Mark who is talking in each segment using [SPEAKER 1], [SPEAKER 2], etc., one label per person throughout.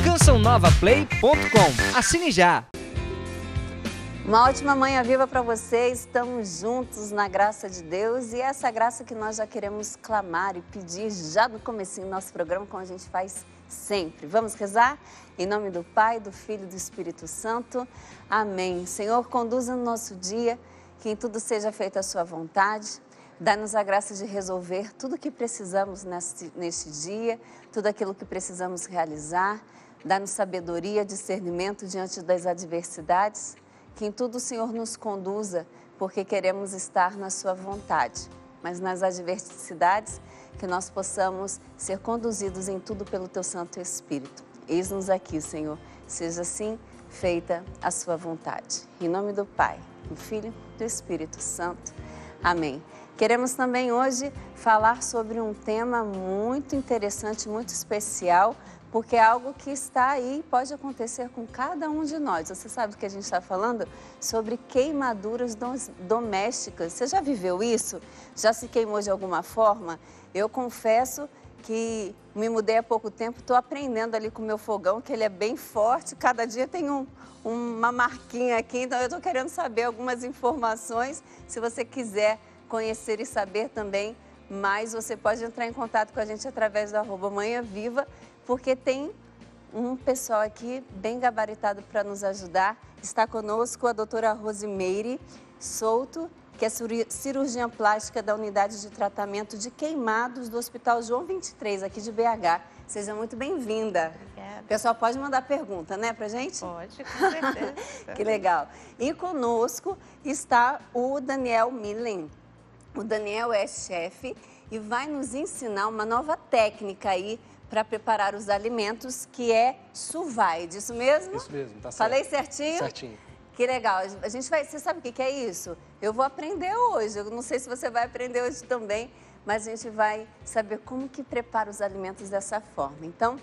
[SPEAKER 1] cançãonovaplay.com. Assine já!
[SPEAKER 2] Uma ótima manhã viva para vocês, estamos juntos na graça de Deus e essa graça que nós já queremos clamar e pedir já no comecinho do nosso programa, como a gente faz sempre. Vamos rezar? Em nome do Pai, do Filho e do Espírito Santo. Amém. Senhor, conduza no nosso dia, que em tudo seja feita a sua vontade. Dá-nos a graça de resolver tudo o que precisamos neste dia, tudo aquilo que precisamos realizar. Dá-nos sabedoria, discernimento diante das adversidades. Que em tudo o Senhor nos conduza, porque queremos estar na sua vontade. Mas nas adversidades, que nós possamos ser conduzidos em tudo pelo teu Santo Espírito. Eis-nos aqui, Senhor. Seja assim feita a sua vontade. Em nome do Pai, do Filho e do Espírito Santo. Amém. Queremos também hoje falar sobre um tema muito interessante, muito especial, porque é algo que está aí e pode acontecer com cada um de nós. Você sabe do que a gente está falando? Sobre queimaduras domésticas. Você já viveu isso? Já se queimou de alguma forma? Eu confesso que me mudei há pouco tempo, estou aprendendo ali com o meu fogão, que ele é bem forte, cada dia tem uma marquinha aqui, então eu estou querendo saber algumas informações. Se você quiser conhecer e saber também mais, você pode entrar em contato com a gente através do @manhãviva, porque tem um pessoal aqui bem gabaritado para nos ajudar. Está conosco a doutora Rosimeire Souto, que é cirurgiã plástica da Unidade de Tratamento de Queimados do Hospital João 23, aqui de BH. Seja muito bem-vinda.
[SPEAKER 3] Obrigada.
[SPEAKER 2] O pessoal pode mandar pergunta, né, pra gente?
[SPEAKER 3] Pode, com certeza.
[SPEAKER 2] Que legal. E conosco está o Daniel Millen. O Daniel é chefe e vai nos ensinar uma nova técnica aí para preparar os alimentos, que é sous-vide, isso mesmo?
[SPEAKER 4] Isso mesmo, tá certo.
[SPEAKER 2] Falei certinho?
[SPEAKER 4] Certinho.
[SPEAKER 2] Que legal. A gente vai, você sabe o que é isso? Eu vou aprender hoje, eu não sei se você vai aprender hoje também, mas a gente vai saber como que prepara os alimentos dessa forma. Então,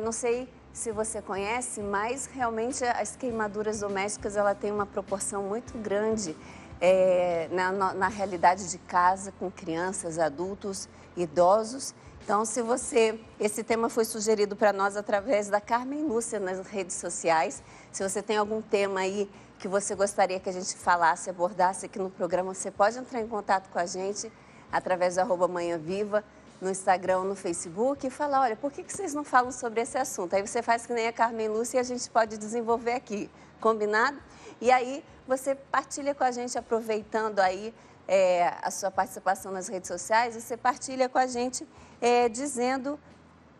[SPEAKER 2] não sei se você conhece, mas realmente as queimaduras domésticas, ela tem uma proporção muito grande na realidade de casa, com crianças, adultos, idosos. Então, esse tema foi sugerido para nós através da Carmen Lúcia nas redes sociais. Se você tem algum tema aí que você gostaria que a gente falasse, abordasse aqui no programa, você pode entrar em contato com a gente através do @manhãviva, no Instagram, no Facebook, e falar, olha, por que vocês não falam sobre esse assunto? Aí você faz que nem a Carmen Lúcia e a gente pode desenvolver aqui, combinado? E aí você partilha com a gente, aproveitando aí a sua participação nas redes sociais, você partilha com a gente dizendo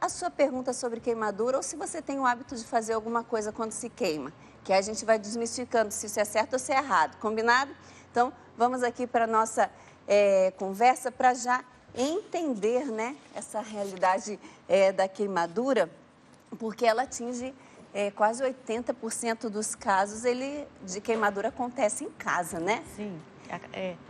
[SPEAKER 2] a sua pergunta sobre queimadura ou se você tem o hábito de fazer alguma coisa quando se queima, que aí a gente vai desmistificando se isso é certo ou se é errado, combinado? Então, vamos aqui para a nossa conversa para já entender, né, essa realidade da queimadura, porque ela atinge quase 80% dos casos de queimadura acontece em casa, né?
[SPEAKER 3] Sim.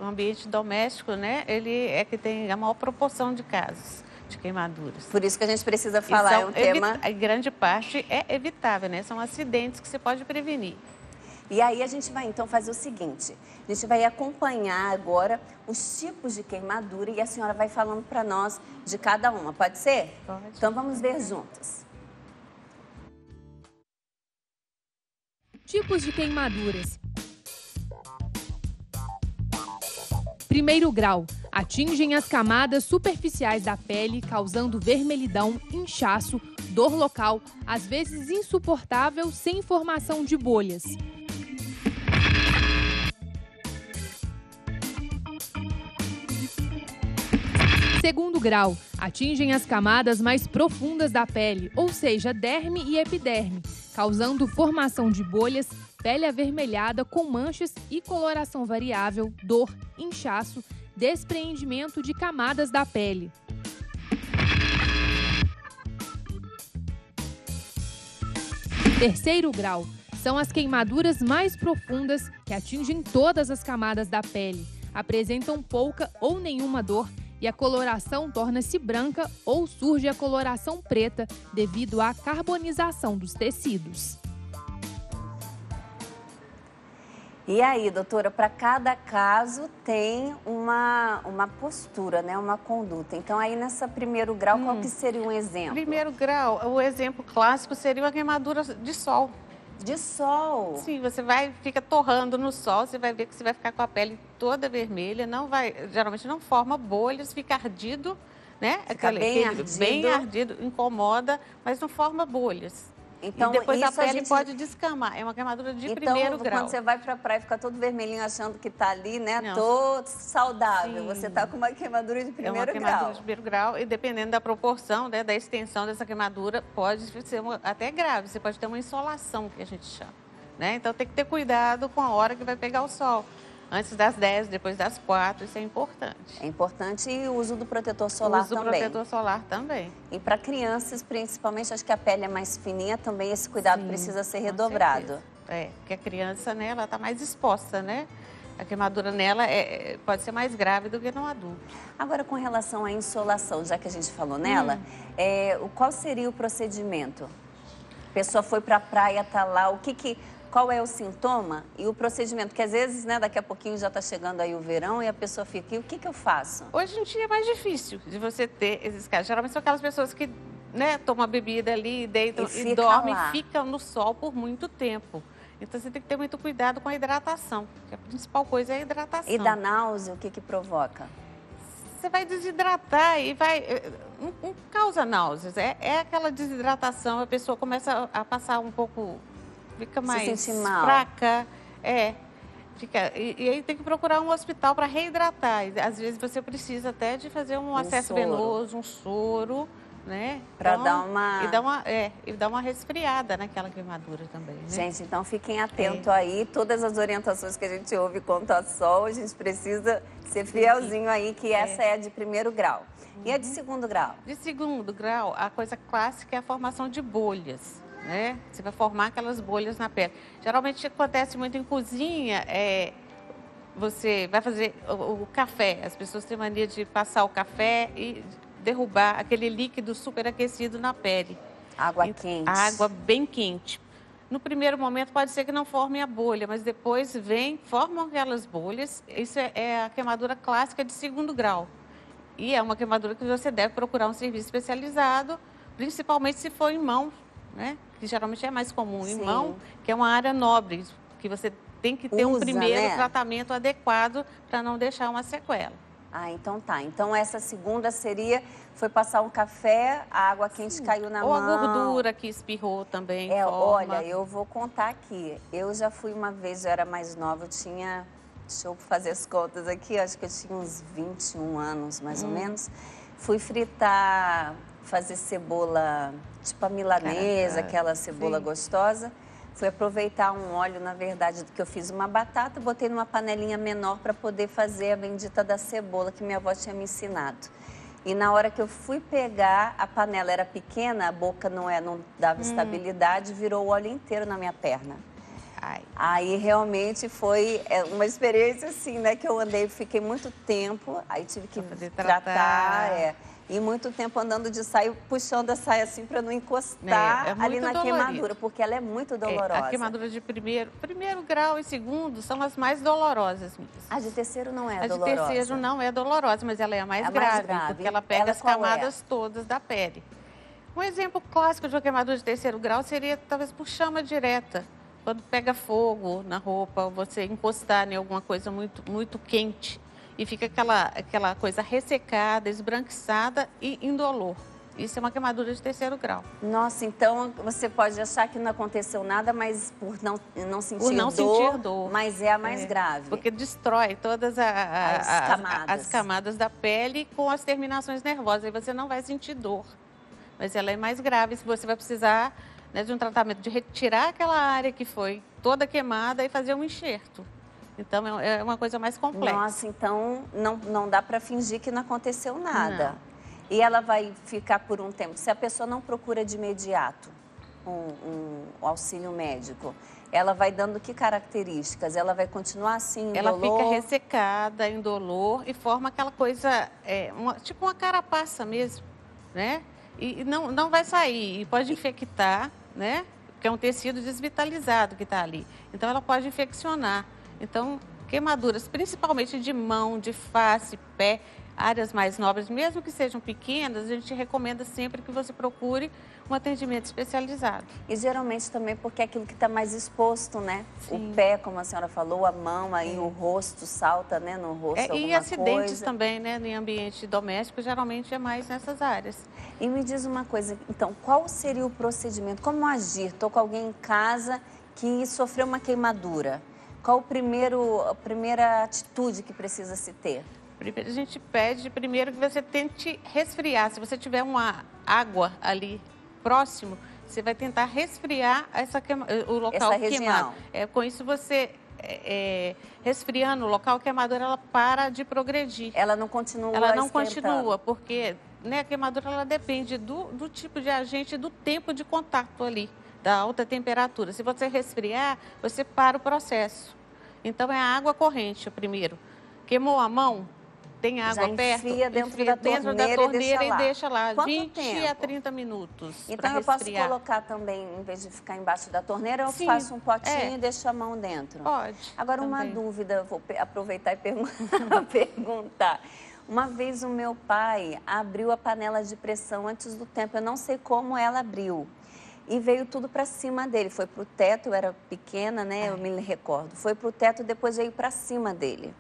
[SPEAKER 3] O ambiente doméstico, né, ele é que tem a maior proporção de casos de queimaduras.
[SPEAKER 2] Por isso que a gente precisa falar, é um tema...
[SPEAKER 3] A grande parte é evitável, né? São acidentes que você pode prevenir.
[SPEAKER 2] E aí a gente vai então fazer o seguinte, a gente vai acompanhar agora os tipos de queimadura e a senhora vai falando para nós de cada uma, pode ser?
[SPEAKER 3] Pode.
[SPEAKER 2] Então vamos ver juntas.
[SPEAKER 5] Tipos de queimaduras. Primeiro grau. Atingem as camadas superficiais da pele, causando vermelhidão, inchaço, dor local, às vezes insuportável, sem formação de bolhas. Segundo grau. Atingem as camadas mais profundas da pele, ou seja, derme e epiderme, causando formação de bolhas, pele avermelhada com manchas e coloração variável, dor, inchaço, despreendimento de camadas da pele. Terceiro grau. São as queimaduras mais profundas que atingem todas as camadas da pele, apresentam pouca ou nenhuma dor e a coloração torna-se branca ou surge a coloração preta devido à carbonização dos tecidos.
[SPEAKER 2] E aí, doutora, para cada caso tem uma postura, né? Uma conduta. Então, aí nessa primeiro grau, qual que seria um exemplo?
[SPEAKER 3] Primeiro grau, o exemplo clássico seria uma queimadura de sol.
[SPEAKER 2] De sol?
[SPEAKER 3] Sim, fica torrando no sol, você vai ver que você vai ficar com a pele toda vermelha, geralmente não forma bolhas, fica ardido, né?
[SPEAKER 2] Fica bem ardido.
[SPEAKER 3] Bem ardido, incomoda, mas não forma bolhas.
[SPEAKER 2] Então,
[SPEAKER 3] e depois a
[SPEAKER 2] isso
[SPEAKER 3] pele pode descamar. É uma queimadura de primeiro grau.
[SPEAKER 2] Quando você vai para a praia, fica todo vermelhinho achando que está ali, né?
[SPEAKER 3] Não.
[SPEAKER 2] Todo saudável.
[SPEAKER 3] Sim.
[SPEAKER 2] Você está com uma queimadura de primeiro grau.
[SPEAKER 3] É uma queimadura de primeiro grau e dependendo da proporção, né, da extensão dessa queimadura, pode ser até grave. Você pode ter uma insolação, que a gente chama, né? Então tem que ter cuidado com a hora que vai pegar o sol. Antes das 10, depois das 4, isso é importante.
[SPEAKER 2] É importante e o uso do protetor solar também.
[SPEAKER 3] O uso do protetor solar também.
[SPEAKER 2] E para crianças, principalmente, acho que a pele é mais fininha, também esse cuidado precisa ser redobrado.
[SPEAKER 3] É, porque a criança, né, ela está mais exposta, né? A queimadura nela pode ser mais grave do que no adulto.
[SPEAKER 2] Agora, com relação à insolação, já que a gente falou nela, qual seria o procedimento? A pessoa foi para a praia, está lá, qual é o sintoma e o procedimento? Porque às vezes, né, daqui a pouquinho já está chegando aí o verão e a pessoa fica, e o que eu faço?
[SPEAKER 3] Hoje em dia é mais difícil de você ter esses casos. Geralmente são aquelas pessoas que, né, tomam a bebida ali, deitam e dormem, ficam no sol por muito tempo. Então você tem que ter muito cuidado com a hidratação, que a principal coisa é a hidratação.
[SPEAKER 2] E da náusea, o que provoca?
[SPEAKER 3] Você vai desidratar e não causa náuseas. É aquela desidratação, a pessoa começa a passar um pouco, fica mais fraca. E aí tem que procurar um hospital para reidratar. E, às vezes você precisa até de fazer um acesso venoso, um soro, né?
[SPEAKER 2] Para dar uma...
[SPEAKER 3] E dar uma resfriada naquela queimadura também, né?
[SPEAKER 2] Gente, então fiquem atentos aí. Todas as orientações que a gente ouve quanto a sol, a gente precisa ser fielzinho aí, que essa é a de primeiro grau. E a de segundo grau?
[SPEAKER 3] De segundo grau, a coisa clássica é a formação de bolhas, né? Você vai formar aquelas bolhas na pele. Geralmente acontece muito em cozinha, você vai fazer o café. As pessoas têm mania de passar o café e derrubar aquele líquido superaquecido na pele.
[SPEAKER 2] Água quente.
[SPEAKER 3] Água bem quente. No primeiro momento pode ser que não forme a bolha, mas depois formam aquelas bolhas. Isso é a queimadura clássica de segundo grau. E é uma queimadura que você deve procurar um serviço especializado, principalmente se for em mão, né? Que geralmente é mais comum em mão, que é uma área nobre, que você tem que ter um primeiro tratamento adequado para não deixar uma sequela.
[SPEAKER 2] Ah, então tá. Então essa segunda foi passar um café, a água quente caiu na mão.
[SPEAKER 3] Ou a gordura que espirrou também.
[SPEAKER 2] Olha, eu vou contar aqui. Eu já fui uma vez, eu era mais nova, deixa eu fazer as contas aqui, acho que eu tinha uns 21 anos, mais ou menos. Fui fazer cebola, tipo a milanesa, aquela cebola gostosa. Fui aproveitar um óleo, na verdade, que eu fiz uma batata, botei numa panelinha menor para poder fazer a bendita da cebola que minha avó tinha me ensinado. E na hora que eu fui pegar, a panela era pequena, a boca não dava estabilidade, virou o óleo inteiro na minha perna. Aí realmente foi uma experiência assim, né, que eu fiquei muito tempo, aí tive que tratar, e muito tempo andando de saia, puxando a saia assim para não encostar ali na queimadura, porque ela é muito dolorosa.
[SPEAKER 3] A queimadura de primeiro grau e segundo são as mais dolorosas mesmo.
[SPEAKER 2] A de terceiro não é dolorosa?
[SPEAKER 3] A de terceiro não é dolorosa, mas ela é a mais grave, porque ela pega as camadas todas da pele. Um exemplo clássico de uma queimadura de terceiro grau seria talvez por chama direta. Quando pega fogo na roupa, você encostar em alguma coisa muito, muito quente e fica aquela coisa ressecada, esbranquiçada e indolor. Isso é uma queimadura de terceiro grau.
[SPEAKER 2] Nossa, então você pode achar que não aconteceu nada, mas por não sentir dor, mas é a mais grave.
[SPEAKER 3] Porque destrói todas as camadas da pele com as terminações nervosas. Aí você não vai sentir dor, mas ela é mais grave. Se você vai precisar, né, de um tratamento de retirar aquela área que foi toda queimada e fazer um enxerto. Então, é uma coisa mais complexa.
[SPEAKER 2] Nossa, então não dá para fingir que não aconteceu nada. Não. E ela vai ficar por um tempo. Se a pessoa não procura de imediato um auxílio médico, ela vai dando que características? Ela vai continuar assim, indolor?
[SPEAKER 3] Ela fica ressecada, indolor e forma aquela coisa, tipo uma carapaça mesmo, né? E não vai sair, e pode infectar, né? Porque é um tecido desvitalizado que está ali. Então, ela pode infeccionar. Então, queimaduras, principalmente de mão, de face, pé, áreas mais nobres, mesmo que sejam pequenas, a gente recomenda sempre que você procure um atendimento especializado.
[SPEAKER 2] E geralmente também porque é aquilo que está mais exposto, né?
[SPEAKER 3] Sim.
[SPEAKER 2] O pé, como a senhora falou, a mão, aí o rosto salta, né? No rosto alguma
[SPEAKER 3] E acidentes
[SPEAKER 2] coisa.
[SPEAKER 3] também, né? Em ambiente doméstico, geralmente é mais nessas áreas.
[SPEAKER 2] E me diz uma coisa, então, qual seria o procedimento? Como agir? Estou com alguém em casa que sofreu uma queimadura. Qual a primeira atitude que precisa se ter?
[SPEAKER 3] Primeiro, a gente pede primeiro que você tente resfriar. Se você tiver uma água ali próximo, você vai tentar resfriar o local queimado. Com isso, você resfriando o local, a queimadura ela para de progredir.
[SPEAKER 2] Ela não continua
[SPEAKER 3] Ela não
[SPEAKER 2] esquentando.
[SPEAKER 3] continua, porque a queimadura ela depende do tipo de agente e do tempo de contato ali, da alta temperatura. Se você resfriar, você para o processo. Então, é a água corrente, o primeiro. Queimou a mão? Tem água perto?
[SPEAKER 2] Enfia dentro da torneira
[SPEAKER 3] e deixa lá.
[SPEAKER 2] Quanto
[SPEAKER 3] 20
[SPEAKER 2] tempo?
[SPEAKER 3] a 30 minutos.
[SPEAKER 2] Então eu posso colocar também, em vez de ficar embaixo da torneira, eu faço um potinho e deixo a mão dentro?
[SPEAKER 3] Pode.
[SPEAKER 2] Agora, uma dúvida, vou aproveitar e perguntar. Uma vez o meu pai abriu a panela de pressão antes do tempo, eu não sei como ela abriu. E veio tudo para cima dele, foi para o teto, eu era pequena, né, eu me recordo. Foi para o teto, depois veio para cima dele.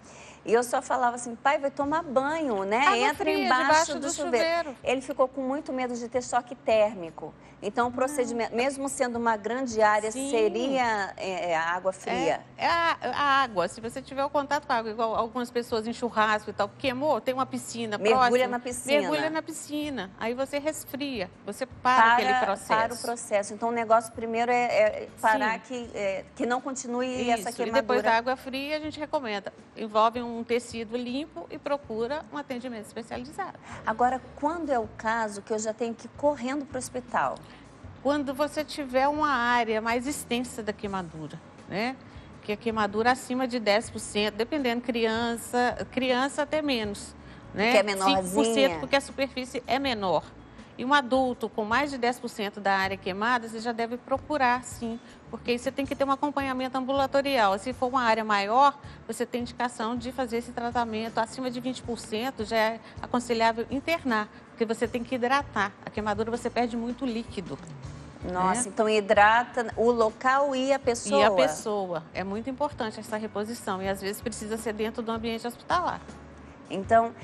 [SPEAKER 2] E eu só falava assim, pai, vai tomar banho, né? Entra embaixo do chuveiro. Ele ficou com muito medo de ter choque térmico. Então, o procedimento, mesmo sendo uma grande área, seria a água fria?
[SPEAKER 3] A água, se você tiver o contato com a água, igual algumas pessoas em churrasco e tal, queimou, tem uma piscina
[SPEAKER 2] Mergulha
[SPEAKER 3] próxima.
[SPEAKER 2] na piscina.
[SPEAKER 3] Mergulha na piscina. Aí você resfria, você para aquele processo.
[SPEAKER 2] Para o processo. Então, o negócio primeiro é parar que não continue essa queimadura.
[SPEAKER 3] E depois da água fria, a gente recomenda. Envolve um tecido limpo e procura um atendimento especializado.
[SPEAKER 2] Agora, quando é o caso que eu já tenho que ir correndo para o hospital?
[SPEAKER 3] Quando você tiver uma área mais extensa da queimadura, né? Que a queimadura acima de 10%, dependendo, criança até menos, né?
[SPEAKER 2] Que é menorzinha.
[SPEAKER 3] 5% porque a superfície é menor. E um adulto com mais de 10% da área queimada, você já deve procurar, sim, porque aí você tem que ter um acompanhamento ambulatorial. Se for uma área maior, você tem indicação de fazer esse tratamento. Acima de 20% já é aconselhável internar, porque você tem que hidratar. A queimadura você perde muito líquido.
[SPEAKER 2] Nossa, então hidrata o local e a pessoa?
[SPEAKER 3] E a pessoa. É muito importante essa reposição e às vezes precisa ser dentro do ambiente hospitalar.
[SPEAKER 2] Então,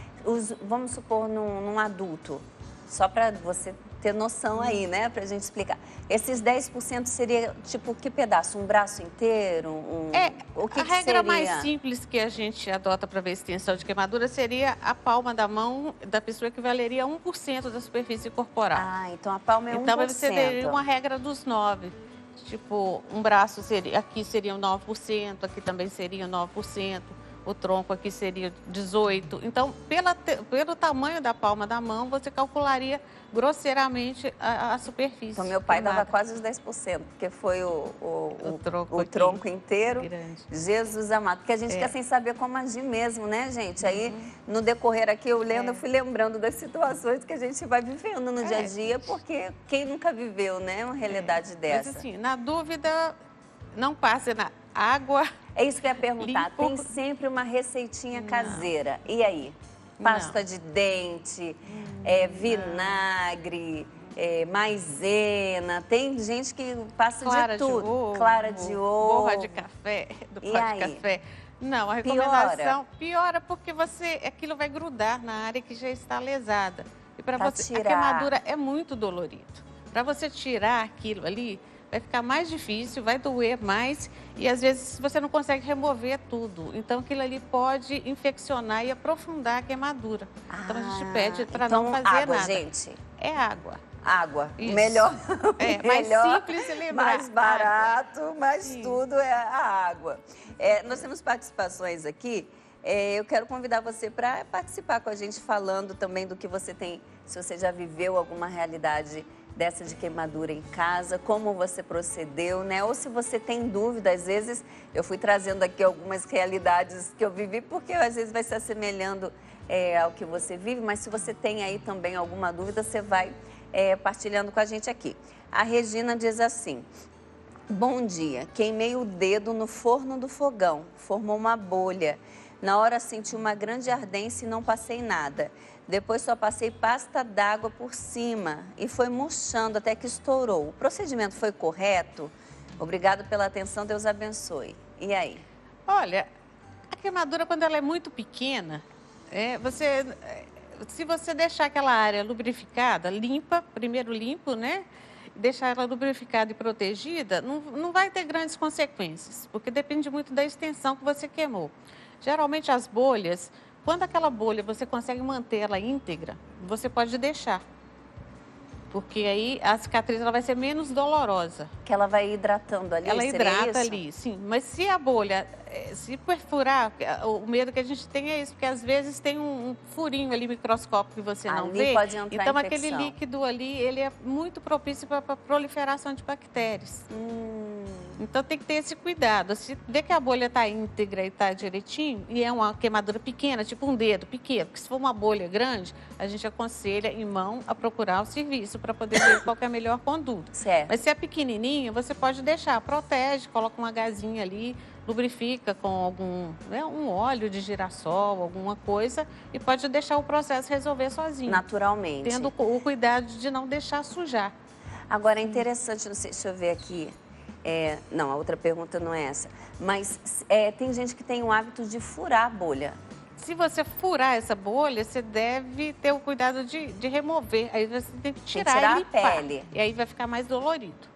[SPEAKER 2] vamos supor num adulto, só para você ter noção aí, né, para a gente explicar. Esses 10% seria, tipo, que pedaço? Um braço inteiro? O que
[SPEAKER 3] a regra
[SPEAKER 2] seria?
[SPEAKER 3] mais simples que a gente adota para ver extensão de queimadura seria a palma da mão da pessoa, que valeria 1% da superfície corporal.
[SPEAKER 2] Ah, então a palma é 1%.
[SPEAKER 3] Então, você teria uma regra dos 9%. Tipo, um braço aqui seria 9%, aqui também seria 9%. O tronco aqui seria 18%. Então, pelo tamanho da palma da mão, você calcularia grosseiramente a superfície.
[SPEAKER 2] Então, meu pai dava quase os 10%, porque foi o tronco inteiro.
[SPEAKER 3] Grande.
[SPEAKER 2] Jesus amado. Porque a gente quer sem saber como agir mesmo, né, gente? Aí, no decorrer aqui, eu fui lembrando das situações que a gente vai vivendo no dia a dia, porque quem nunca viveu, né, uma realidade dessa?
[SPEAKER 3] Mas, assim, na dúvida, não passe na água.
[SPEAKER 2] É isso que eu ia perguntar.
[SPEAKER 3] Limpo.
[SPEAKER 2] Tem sempre uma receitinha caseira. E aí? Pasta de dente, vinagre, maisena. Tem gente que passa de tudo. Clara de ovo.
[SPEAKER 3] Borra de café, do pó de café. Não, a
[SPEAKER 2] recomendação
[SPEAKER 3] piora porque aquilo vai grudar na área que já está lesada. E para você,
[SPEAKER 2] tirar.
[SPEAKER 3] A queimadura é muito dolorido. Para você tirar aquilo ali, vai ficar mais difícil, vai doer mais e às vezes você não consegue remover tudo. Então aquilo ali pode infeccionar e aprofundar a queimadura. Então a gente pede para não fazer
[SPEAKER 2] água,
[SPEAKER 3] nada.
[SPEAKER 2] Gente.
[SPEAKER 3] É água.
[SPEAKER 2] Água.
[SPEAKER 3] Isso.
[SPEAKER 2] Melhor.
[SPEAKER 3] Mais simples de lembrar.
[SPEAKER 2] Mais barato, mas tudo é a água. Nós temos participações aqui. Eu quero convidar você para participar com a gente, falando também do que você tem, se você já viveu alguma realidade dessa de queimadura em casa, como você procedeu, né? Ou se você tem dúvida, às vezes eu fui trazendo aqui algumas realidades que eu vivi, porque às vezes vai se assemelhando ao que você vive, mas se você tem aí também alguma dúvida, você vai partilhando com a gente aqui. A Regina diz assim: Bom dia, queimei o dedo no forno do fogão, formou uma bolha. Na hora senti uma grande ardência e não passei nada. Depois só passei pasta d'água por cima e foi murchando até que estourou. O procedimento foi correto? Obrigado pela atenção, Deus abençoe. E aí?
[SPEAKER 3] Olha, a queimadura, quando ela é muito pequena, se você deixar aquela área lubrificada, limpa, primeiro limpo, né? Deixar ela lubrificada e protegida, não vai ter grandes consequências, porque depende muito da extensão que você queimou. Geralmente as bolhas, quando aquela bolha você consegue manter ela íntegra, você pode deixar. Porque aí a cicatriz ela vai ser menos dolorosa.
[SPEAKER 2] Que ela vai hidratando ali,
[SPEAKER 3] ela hidrata
[SPEAKER 2] isso?
[SPEAKER 3] Ali, sim. Mas se a bolha, se perfurar, o medo que a gente tem é isso, porque às vezes tem um furinho ali microscópico que você não vê.
[SPEAKER 2] Pode entrar
[SPEAKER 3] então
[SPEAKER 2] infecção.
[SPEAKER 3] Aquele líquido ali, ele é muito propício para a proliferação de bactérias. Então tem que ter esse cuidado. Se vê que a bolha está íntegra e está direitinho, e é uma queimadura pequena, tipo um dedo pequeno, porque se for uma bolha grande, a gente aconselha em mão a procurar o serviço para poder ver qual que é a melhor conduta.
[SPEAKER 2] Certo.
[SPEAKER 3] Mas se é pequenininha, você pode deixar, protege, coloca uma gazinha ali, lubrifica com algum, um óleo de girassol, alguma coisa, e pode deixar o processo resolver sozinho.
[SPEAKER 2] Naturalmente.
[SPEAKER 3] Tendo o cuidado de não deixar sujar.
[SPEAKER 2] Agora é interessante, não sei, deixa eu ver aqui. Não, a outra pergunta não é essa. Mas tem gente que tem o hábito de furar a bolha.
[SPEAKER 3] Se você furar essa bolha, você deve ter o cuidado de remover. Aí você tem que tirar e limpar.
[SPEAKER 2] A pele.
[SPEAKER 3] E aí vai ficar mais dolorido.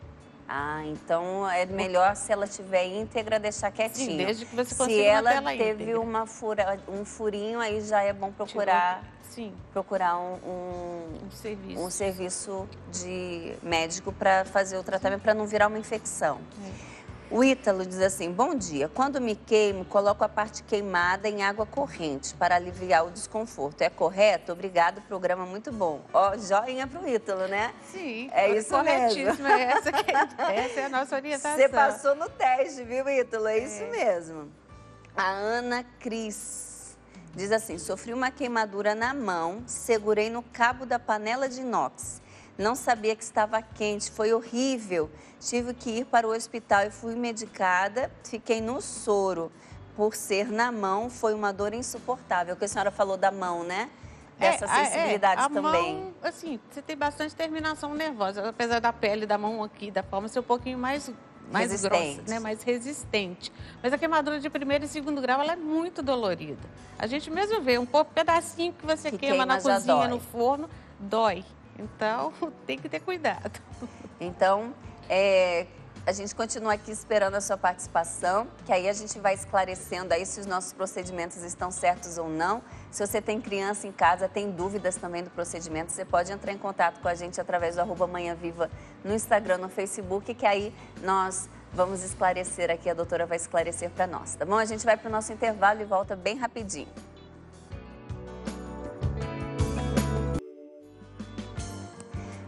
[SPEAKER 2] Ah, então é melhor, se ela estiver íntegra, deixar quietinho.
[SPEAKER 3] Sim, desde que você consiga
[SPEAKER 2] Se ela
[SPEAKER 3] teve
[SPEAKER 2] íntegra. Um furinho, aí já é bom procurar, um serviço de médico para fazer o tratamento, para não virar uma infecção. O Ítalo diz assim, bom dia, quando me queimo, coloco a parte queimada em água corrente para aliviar o desconforto. É correto? Obrigado, programa muito bom. Ó, joinha pro Ítalo, né?
[SPEAKER 3] Sim,
[SPEAKER 2] é isso mesmo.
[SPEAKER 3] Essa é a nossa orientação.
[SPEAKER 2] Você passou no teste, viu, Ítalo? É isso mesmo. A Ana Cris diz assim, sofri uma queimadura na mão, segurei no cabo da panela de inox. Não sabia que estava quente, foi horrível. Tive que ir para o hospital e fui medicada, fiquei no soro. Por ser na mão, foi uma dor insuportável. O que a senhora falou da mão, né? Dessa sensibilidade
[SPEAKER 3] a
[SPEAKER 2] também.
[SPEAKER 3] Mão, assim, você tem bastante terminação nervosa, apesar da pele da mão aqui, da palma, ser um pouquinho mais grossa, né? Mais resistente. Mas a queimadura de primeiro e segundo grau, ela é muito dolorida. A gente mesmo vê um pedacinho que você queima na cozinha, no forno, dói. Então, tem que ter cuidado.
[SPEAKER 2] Então, a gente continua aqui esperando a sua participação, que aí a gente vai esclarecendo aí se os nossos procedimentos estão certos ou não. Se você tem criança em casa, tem dúvidas também do procedimento, você pode entrar em contato com a gente através do @manhãviva no Instagram, no Facebook, que aí nós vamos esclarecer aqui, a doutora vai esclarecer para nós, tá bom? A gente vai para o nosso intervalo e volta bem rapidinho.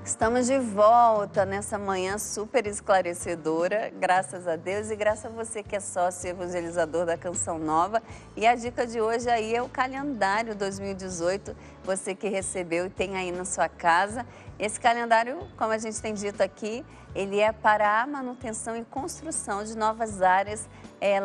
[SPEAKER 2] Estamos de volta nessa manhã super esclarecedora, graças a Deus e graças a você que é sócio evangelizador da Canção Nova. E a dica de hoje aí é o calendário 2018, você que recebeu e tem aí na sua casa. Esse calendário, como a gente tem dito aqui, ele é para a manutenção e construção de novas áreas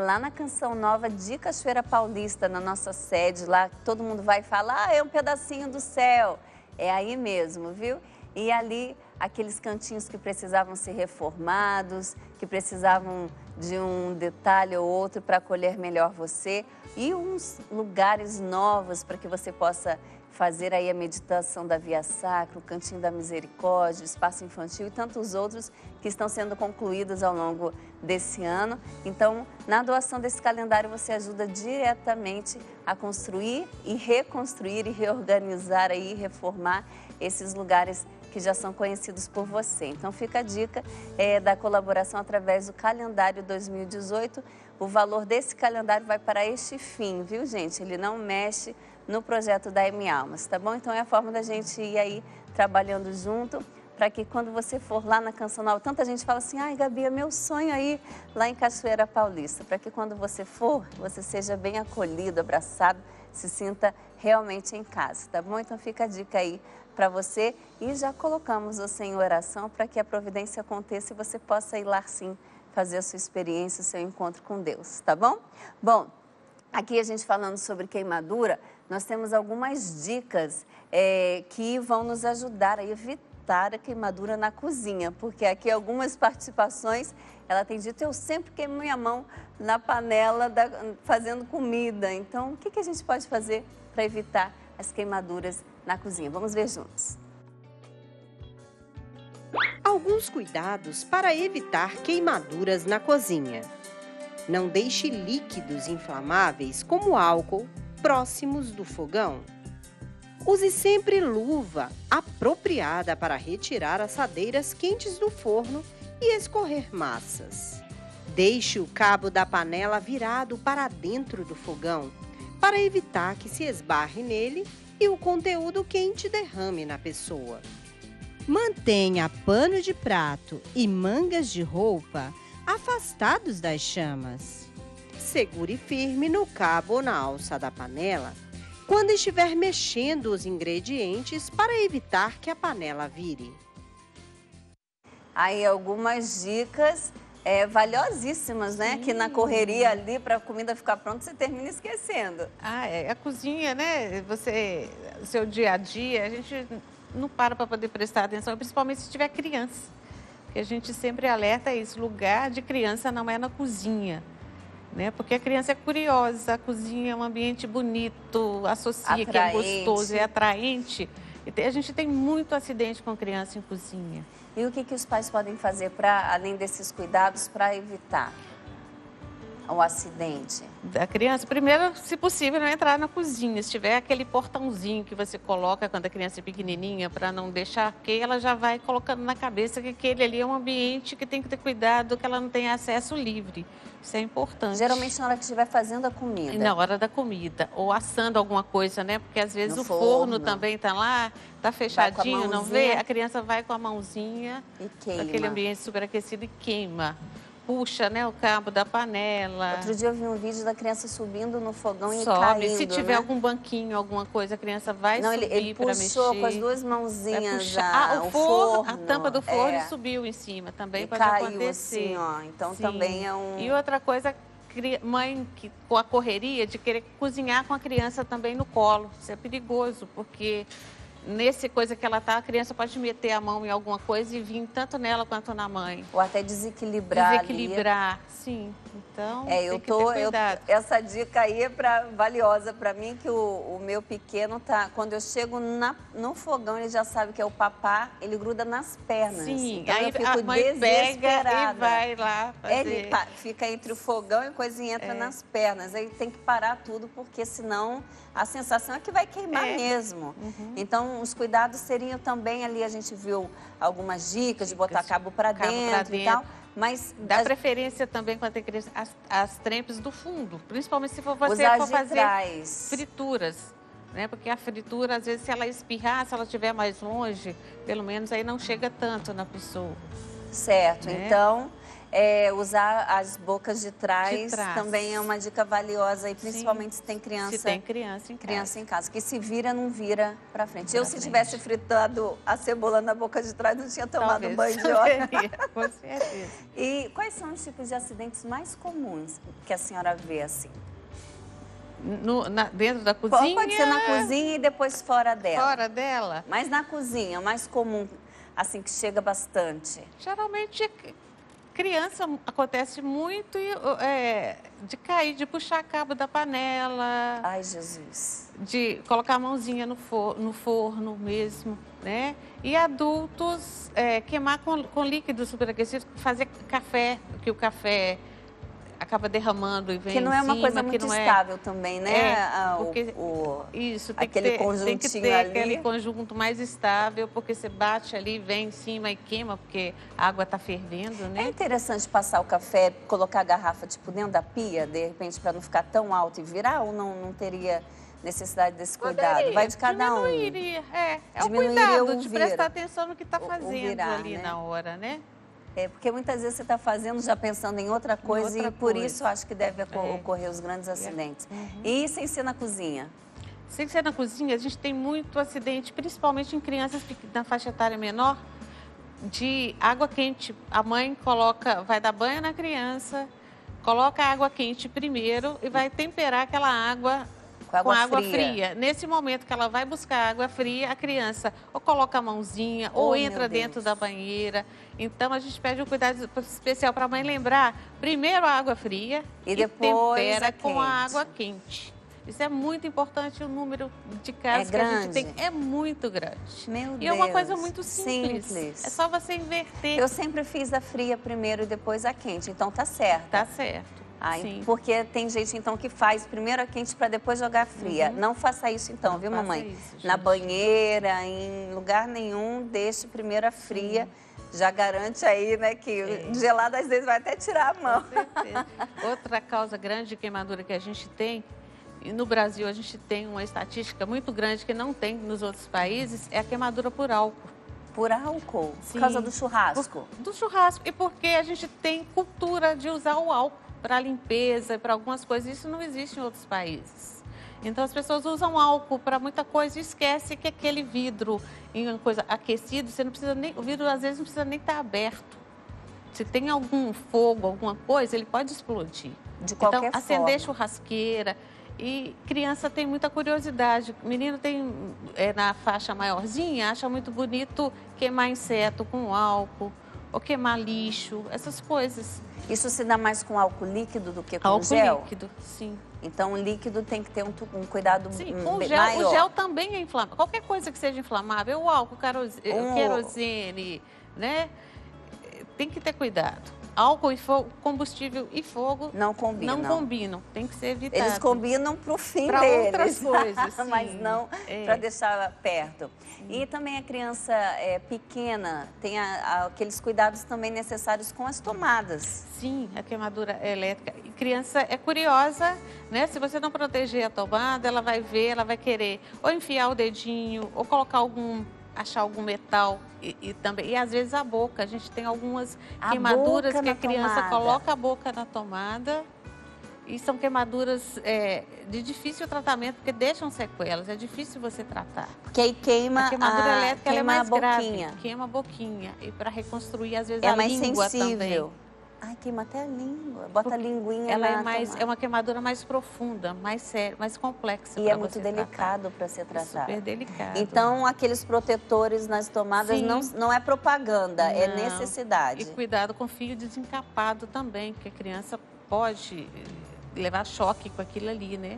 [SPEAKER 2] lá na Canção Nova de Cachoeira Paulista, na nossa sede. Lá todo mundo vai falar, é um pedacinho do céu. É aí mesmo, viu? E ali, aqueles cantinhos que precisavam ser reformados, que precisavam de um detalhe ou outro para acolher melhor você. E uns lugares novos para que você possa fazer aí a meditação da Via Sacra, o Cantinho da Misericórdia, o Espaço Infantil e tantos outros que estão sendo concluídos ao longo desse ano. Então, na doação desse calendário, você ajuda diretamente a construir e reconstruir e reorganizar aí, reformar esses lugares que já são conhecidos por você. Então, fica a dica da colaboração através do calendário 2018. O valor desse calendário vai para este fim, viu, gente? Ele não mexe no projeto da M Almas, tá bom? Então, é a forma da gente ir aí trabalhando junto, para que quando você for lá na Canção Nova, tanta gente fala assim, ai, Gabi, é meu sonho aí lá em Cachoeira Paulista, para que quando você for, você seja bem acolhido, abraçado, se sinta realmente em casa, tá bom? Então, fica a dica aí para você e já colocamos você em oração para que a providência aconteça e você possa ir lá sim fazer a sua experiência, o seu encontro com Deus, tá bom? Bom, aqui a gente falando sobre queimadura, nós temos algumas dicas que vão nos ajudar a evitar a queimadura na cozinha, porque aqui algumas participações, ela tem dito, eu sempre queimo minha mão na panela fazendo comida. Então, o que a gente pode fazer para evitar as queimaduras na cozinha? Vamos ver juntos.
[SPEAKER 4] Alguns cuidados para evitar queimaduras na cozinha. Não deixe líquidos inflamáveis como álcool próximos do fogão. Use sempre luva apropriada para retirar assadeiras quentes do forno e escorrer massas. Deixe o cabo da panela virado para dentro do fogão, para evitar que se esbarre nele e o conteúdo quente derrame na pessoa. Mantenha pano de prato e mangas de roupa afastados das chamas. Segure firme no cabo ou na alça da panela quando estiver mexendo os ingredientes para evitar que a panela vire.
[SPEAKER 2] Aí algumas dicas valiosíssimas, né? Que na correria ali para a comida ficar pronta, você termina esquecendo.
[SPEAKER 3] A cozinha, né? O seu dia a dia, a gente não para poder prestar atenção, principalmente se tiver criança. Porque a gente sempre alerta isso, lugar de criança não é na cozinha. Né? Porque a criança é curiosa, a cozinha é um ambiente bonito, associa que é gostoso, é atraente. E a gente tem muito acidente com criança em cozinha.
[SPEAKER 2] E o que os pais podem fazer, além desses cuidados, para evitar o acidente?
[SPEAKER 3] Da criança, primeiro, se possível, não entrar na cozinha. Se tiver aquele portãozinho que você coloca quando a criança é pequenininha, para não deixar, porque ela já vai colocando na cabeça que aquele ali é um ambiente que tem que ter cuidado, que ela não tenha acesso livre. Isso é importante.
[SPEAKER 2] Geralmente na hora que estiver fazendo a comida.
[SPEAKER 3] Na hora da comida. Ou assando alguma coisa, né? Porque às vezes o forno também tá lá, tá fechadinho, não vê? A criança vai com a mãozinha
[SPEAKER 2] e queima.
[SPEAKER 3] Aquele ambiente superaquecido e queima. Puxa, né, o cabo da panela.
[SPEAKER 2] Outro dia eu vi um vídeo da criança subindo no fogão e
[SPEAKER 3] sobe.
[SPEAKER 2] Caindo,
[SPEAKER 3] Se tiver
[SPEAKER 2] né?
[SPEAKER 3] algum banquinho, alguma coisa, a criança vai subir
[SPEAKER 2] ele
[SPEAKER 3] para mexer.
[SPEAKER 2] puxou com as duas mãozinhas
[SPEAKER 3] o forno, a tampa do forno subiu em cima, também pode acontecer.
[SPEAKER 2] Assim, ó. Então também é um...
[SPEAKER 3] E outra coisa, mãe que com a correria de querer cozinhar com a criança também no colo. Isso é perigoso, porque nesse coisa que ela tá, a criança pode meter a mão em alguma coisa e vir tanto nela quanto na mãe.
[SPEAKER 2] Ou até desequilibrar.
[SPEAKER 3] Desequilibrar, sim. Então, tem que ter cuidado.
[SPEAKER 2] Essa dica aí é valiosa para mim, que o meu pequeno tá, quando eu chego no fogão, ele já sabe que é o papá, ele gruda nas pernas.
[SPEAKER 3] Sim,
[SPEAKER 2] então
[SPEAKER 3] aí
[SPEAKER 2] eu fico
[SPEAKER 3] a mãe pega e vai lá fazer.
[SPEAKER 2] Ele fica entre o fogão e a coisa e entra nas pernas. Aí tem que parar tudo, porque senão a sensação é que vai queimar mesmo.
[SPEAKER 3] Uhum.
[SPEAKER 2] Então, os cuidados seriam também ali, a gente viu algumas dicas de botar cabo para dentro e tal. Mas
[SPEAKER 3] dá preferência também quando tem criança as trempes do fundo, principalmente se for você for fazer frituras, né? Porque a fritura, às vezes, se ela espirrar, se ela estiver mais longe, pelo menos aí não chega tanto na pessoa.
[SPEAKER 2] Certo,
[SPEAKER 3] né?
[SPEAKER 2] Então usar as bocas de trás também é uma dica valiosa, e principalmente se tem criança.
[SPEAKER 3] Se tem criança em casa.
[SPEAKER 2] Que se vira, não vira para frente. Se tivesse fritado a cebola na boca de trás, não tinha tomado banho de óleo.
[SPEAKER 3] Com certeza.
[SPEAKER 2] E quais são os tipos de acidentes mais comuns que a senhora vê assim?
[SPEAKER 3] Dentro da cozinha?
[SPEAKER 2] Pode ser na cozinha e depois fora dela.
[SPEAKER 3] Fora dela?
[SPEAKER 2] Mas na cozinha, mais comum, assim, que chega bastante.
[SPEAKER 3] Geralmente, criança acontece muito de cair, de puxar cabo da panela.
[SPEAKER 2] Ai, Jesus.
[SPEAKER 3] De colocar a mãozinha no forno mesmo, né? E adultos queimar com líquido superaquecido, fazer café, que o café acaba derramando e vem em cima.
[SPEAKER 2] Que não é uma coisa muito estável também, né?
[SPEAKER 3] Isso, tem
[SPEAKER 2] aquele
[SPEAKER 3] tem que ter
[SPEAKER 2] ali.
[SPEAKER 3] Aquele conjunto mais estável, porque você bate ali, vem em cima e queima, porque a água está fervendo, né?
[SPEAKER 2] É interessante passar o café, colocar a garrafa tipo dentro da pia, de repente, para não ficar tão alto e virar, ou não teria necessidade desse cuidado? Vai de cada um.
[SPEAKER 3] Diminuiria, o cuidado de prestar atenção no que está fazendo ali, né? Na hora, né?
[SPEAKER 2] Porque muitas vezes você está fazendo já pensando em outra coisa e por isso acho que deve ocorrer os grandes acidentes. E sem ser na cozinha?
[SPEAKER 3] Sem ser na cozinha, a gente tem muito acidente, principalmente em crianças na faixa etária menor, de água quente. A mãe vai dar banho na criança, coloca a água quente primeiro e vai temperar aquela água com água fria. Nesse momento que ela vai buscar água fria, a criança ou coloca a mãozinha ou entra dentro da banheira. Então, a gente pede um cuidado especial para a mãe lembrar, primeiro a água fria e depois tempera com a água quente. Isso é muito importante, o número de casos que a gente tem é muito grande.
[SPEAKER 2] Meu Deus.
[SPEAKER 3] E é uma coisa muito simples. É só você inverter.
[SPEAKER 2] Eu sempre fiz a fria primeiro e depois a quente, então tá certo.
[SPEAKER 3] Tá certo.
[SPEAKER 2] Sim. Porque tem gente, então, que faz primeiro a quente para depois jogar a fria. Não faça isso, então, viu, mamãe? Na banheira, em lugar nenhum, deixe primeiro a fria. Já garante aí, né, que gelado às vezes vai até tirar a mão.
[SPEAKER 3] Com certeza. Outra causa grande de queimadura que a gente tem, e no Brasil a gente tem uma estatística muito grande que não tem nos outros países, é a queimadura por álcool.
[SPEAKER 2] Por álcool?
[SPEAKER 3] Sim.
[SPEAKER 2] Por causa do churrasco?
[SPEAKER 3] Do churrasco. E porque a gente tem cultura de usar o álcool para limpeza, para algumas coisas. Isso não existe em outros países. Então, as pessoas usam álcool para muita coisa e esquece que aquele vidro em uma coisa aquecido, você não precisa nem, o vidro às vezes não precisa nem estar aberto. Se tem algum fogo, alguma coisa, ele pode explodir.
[SPEAKER 2] De qualquer forma.
[SPEAKER 3] Então, acender churrasqueira. E criança tem muita curiosidade. O menino tem, na faixa maiorzinha, acha muito bonito queimar inseto com álcool, ou queimar lixo, essas coisas.
[SPEAKER 2] Isso se dá mais com álcool líquido do que com
[SPEAKER 3] álcool
[SPEAKER 2] gel?
[SPEAKER 3] Álcool líquido, sim.
[SPEAKER 2] Então, o líquido tem que ter um cuidado
[SPEAKER 3] maior. O gel também é inflamável. Qualquer coisa que seja inflamável, o álcool, querosene, né? Tem que ter cuidado. Álcool e fogo, combustível e fogo não combinam. Tem que ser evitado.
[SPEAKER 2] Eles combinam para o fim
[SPEAKER 3] pra
[SPEAKER 2] deles.
[SPEAKER 3] Outras coisas, sim.
[SPEAKER 2] Mas não para deixar perto. E também a criança pequena tem aqueles cuidados também necessários com as tomadas.
[SPEAKER 3] Sim, a queimadura elétrica. E criança é curiosa, né? Se você não proteger a tomada, ela vai ver, ela vai querer ou enfiar o dedinho, ou colocar achar algum metal e às vezes a boca. A gente tem algumas queimaduras que a criança coloca a boca na tomada e são queimaduras de difícil tratamento porque deixam sequelas, é difícil você tratar.
[SPEAKER 2] Porque aí queima
[SPEAKER 3] a queimadura elétrica, ela é mais
[SPEAKER 2] grave,
[SPEAKER 3] queima a boquinha e para reconstruir às vezes
[SPEAKER 2] a
[SPEAKER 3] língua
[SPEAKER 2] sensível.
[SPEAKER 3] Também.
[SPEAKER 2] Ai, queima até a língua. Bota a linguinha
[SPEAKER 3] ela
[SPEAKER 2] na tomada.
[SPEAKER 3] É uma queimadura mais profunda, mais séria, mais complexa.
[SPEAKER 2] E é muito delicado para ser tratado.
[SPEAKER 3] É super delicado.
[SPEAKER 2] Então, aqueles protetores nas tomadas não é propaganda, é necessidade.
[SPEAKER 3] E cuidado com o fio desencapado também, porque a criança pode levar choque com aquilo ali, né?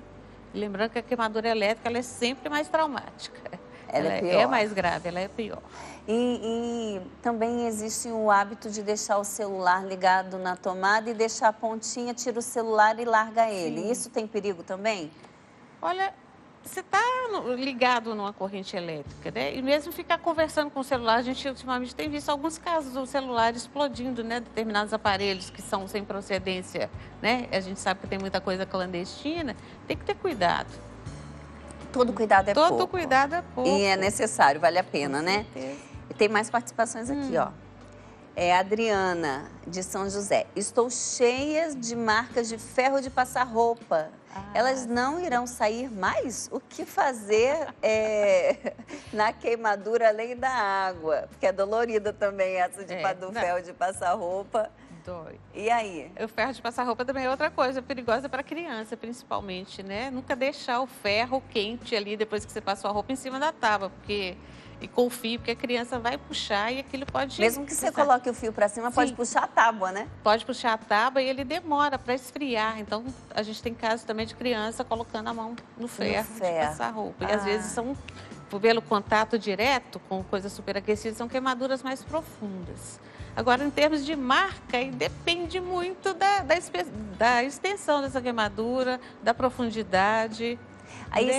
[SPEAKER 3] Lembrando que a queimadura elétrica ela é sempre mais traumática. Ela é mais grave, ela é pior.
[SPEAKER 2] E também existe o hábito de deixar o celular ligado na tomada e deixar a pontinha, tira o celular e larga ele. Sim. Isso tem perigo também?
[SPEAKER 3] Olha, você está ligado numa corrente elétrica, né? E mesmo ficar conversando com o celular, a gente ultimamente tem visto alguns casos do celular explodindo, né? Determinados aparelhos que são sem procedência, né? A gente sabe que tem muita coisa clandestina, tem que ter cuidado.
[SPEAKER 2] Todo cuidado é pouco.
[SPEAKER 3] Todo cuidado é pouco.
[SPEAKER 2] E é necessário, vale a pena, né? E tem mais participações aqui, ó. É Adriana, de São José. Estou cheia de marcas de ferro de passar roupa. Elas não irão sair mais? O que fazer na queimadura além da água? Porque é dolorida também essa do ferro de passar roupa.
[SPEAKER 3] Dói.
[SPEAKER 2] E aí?
[SPEAKER 3] O ferro de passar roupa também é outra coisa perigosa para criança, principalmente, né? Nunca deixar o ferro quente ali depois que você passou a roupa em cima da tábua, e com o fio, porque a criança vai puxar e aquilo pode...
[SPEAKER 2] Mesmo que você coloque o fio para cima, pode puxar a tábua, né?
[SPEAKER 3] Pode puxar a tábua e ele demora para esfriar. Então, a gente tem casos também de criança colocando a mão no ferro de passar roupa. E às vezes são, pelo contato direto com coisas superaquecidas, são queimaduras mais profundas. Agora, em termos de marca, depende muito da extensão dessa queimadura, da profundidade.
[SPEAKER 2] Aí